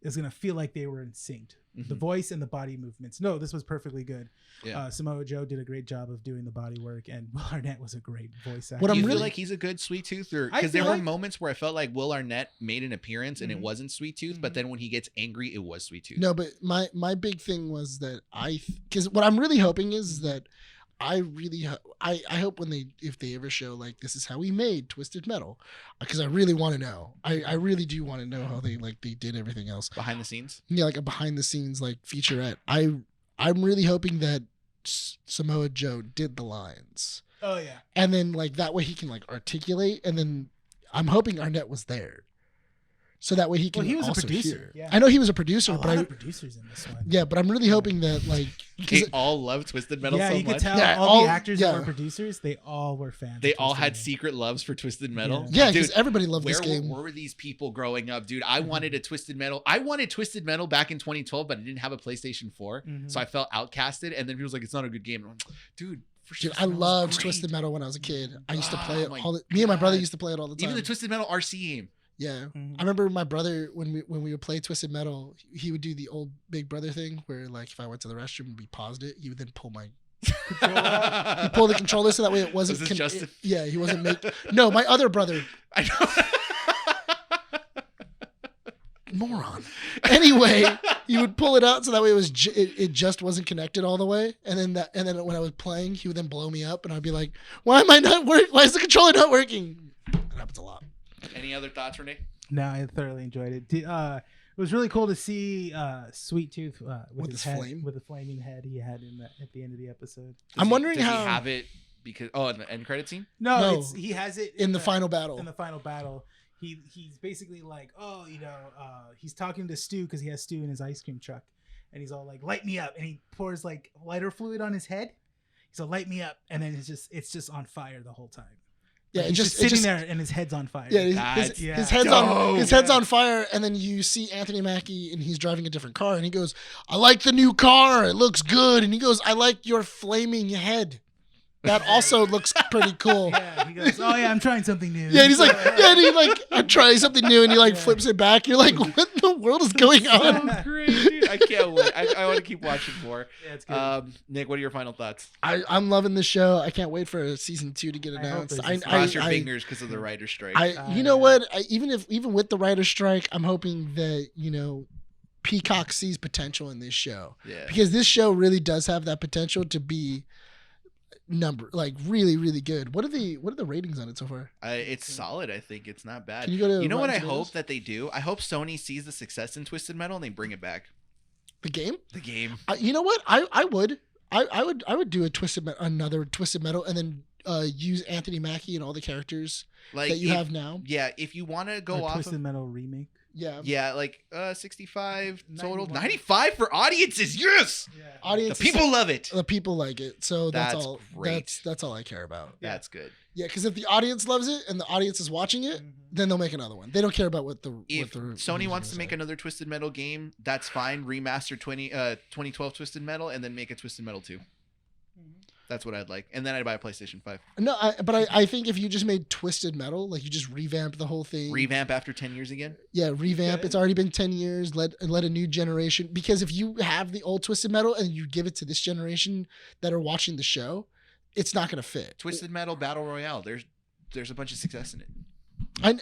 it's gonna feel like they were in sync. The voice and the body movements. No, this was perfectly good. Yeah. Samoa Joe did a great job of doing the body work, and Will Arnett was a great voice actor. Do you feel like he's a good Sweet Tooth? Because there were moments where I felt like Will Arnett made an appearance and it wasn't Sweet Tooth, but then when he gets angry, it was Sweet Tooth. No, but my big thing was that because what I'm really hoping is that I hope if they ever show like this is how we made Twisted Metal, because I really want to know. I really do want to know how they did everything else behind the scenes. Yeah, like a behind the scenes like featurette. I'm really hoping that Samoa Joe did the lines. Oh yeah. And then like that way he can like articulate, and then I'm hoping Arnett was there. so that way he can Well, he was a also producer, hear. yeah. I know he was a producer, A but lot of producers in this one. yeah, but I'm really hoping that like They all love Twisted Metal Yeah, so you could much. tell Yeah, all all- the actors yeah. that were producers, they all were fans. They of all Twisted had Metal. secret loves for Twisted Metal. yeah, Dude, because everybody loved this where game. were these people growing up, dude? I wanted a Twisted Metal. I wanted Twisted Metal back in 2012, but I didn't have a PlayStation 4, so I felt outcasted. And then he was like, "It's not a good game." And I'm like, dude. Dude, I loved Twisted Metal when I was a kid. I used to play it my all. Me and my brother God. used to play it all the time. Even the Twisted Metal RC game. Yeah, I remember my brother when we would play Twisted Metal, he would do the old Big Brother thing where like if I went to the restroom and we paused it, he would then pull my controller. He'd pull the controller so that way it wasn't. Was this Justin? Yeah, he wasn't making. No, my other brother. I know. Moron. Anyway, he would pull it out so that way it was it just wasn't connected all the way, and then when I was playing, he would then blow me up, and I'd be like, "Why am I not working? Why is the controller not working?" That happens a lot. Any other thoughts, Renee? No, I thoroughly enjoyed it. It was really cool to see Sweet Tooth With his his head, flame? with the flaming head he had at the end of the episode. I'm wondering does how he have it because in the end credit scene. No, he has it in the final battle. In the final battle, he's basically like, oh, he's talking to Stu because he has Stu in his ice cream truck, and he's all like, light me up, and he pours like lighter fluid on his head. He's like, light me up, and then it's just on fire the whole time. Yeah, Like, he's sitting there and his head's on fire. Yeah, his head's on fire, and then you see Anthony Mackie, and he's driving a different car, and he goes, "I like the new car. It looks good." And he goes, "I like your flaming head. That also looks pretty cool." Yeah, he goes, "Oh yeah, I'm trying something new." Yeah, and he's like, "Yeah," and he like, "I'm trying something new," and he like flips it back. You're like, "What in the world is going on?" So great, dude! I can't wait. I want to keep watching more. Yeah, it's good. Nick, what are your final thoughts? I'm loving the show. I can't wait for season 2 to get announced. Cross your fingers because of the writer's strike. You know what? Even with the writer's strike, I'm hoping that Peacock sees potential in this show. Yeah. Because this show really does have that potential to be really, really good. What are the ratings on it so far? It's solid. I think it's not bad. Can you go to You know what I Rotten Tomatoes? hope that they do? I hope Sony sees the success in Twisted Metal and they bring it back. The game? The game. You know what? I would do another Twisted Metal and then use Anthony Mackie and all the characters that you have now. Yeah, if you want to go A off Twisted of, Metal remake. yeah, like 65 total, 91. 95 for audiences. Yes, Yeah. Audience, the people love it. the people like it, so that's That's all. great. That's all I care about. That's good. Yeah, because if the audience loves it and the audience is watching it, then they'll make another one. They don't care about what the If Sony wants to make another Twisted Metal game, that's fine. Remaster 2012 Twisted Metal and then make a Twisted Metal 2. That's what I'd like. And then I'd buy a PlayStation 5. No, but I think if you just made Twisted Metal, like you just revamp the whole thing. Revamp after 10 years again? Yeah, revamp. Okay. It's already been 10 years. Let a new generation. Because if you have the old Twisted Metal and you give it to this generation that are watching the show, it's not going to fit. Twisted Metal Battle Royale. There's a bunch of success in it. And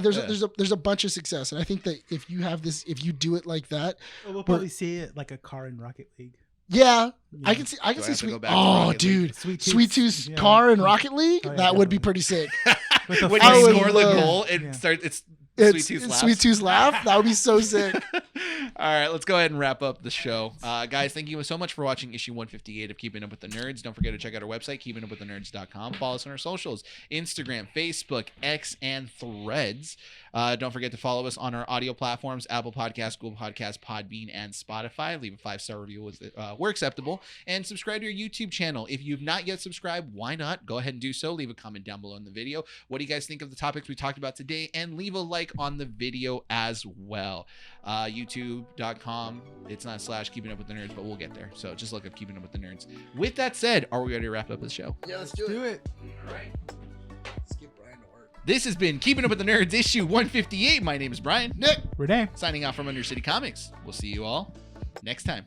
there's a bunch of success, and I think that if you do it like that, We'll probably see it like a car in Rocket League. yeah, Yeah. I can see Do I have to Sweet. go back to Oh, Rocket League? dude, Sweet Sweet Tooth's- Tooth's yeah. car in Rocket League, Oh, yeah, that would be definitely. pretty sick. With the When I you would score the love- goal, it Yeah. starts. It's It's Sweet Tooth's laugh. Sweet Tooth's laugh. That would be so sick. All right, let's go ahead and wrap up the show. Guys, thank you so much for watching issue 158 of Keeping Up with the Nerds. Don't forget to check out our website, keepingupwiththenerds.com. Follow us on our socials, Instagram, Facebook, X, and Threads. Don't forget to follow us on our audio platforms, Apple Podcasts, Google Podcasts, Podbean, and Spotify. Leave a 5-star review. We're acceptable. And subscribe to our YouTube channel. If you've not yet subscribed, why not? Go ahead and do so. Leave a comment down below in the video. What do you guys think of the topics we talked about today? And leave a like on the video as well. YouTube.com. It's not / Keeping Up with the Nerds, but we'll get there. So just look up Keeping Up with the Nerds. With that said, are we ready to wrap up the show? Yeah, let's Do it. All right. Let's get Bryan to work. This has been Keeping Up with the Nerds, issue 158. My name is Bryan. Nick. Renee. Signing off from Undercity Comics. We'll see you all next time.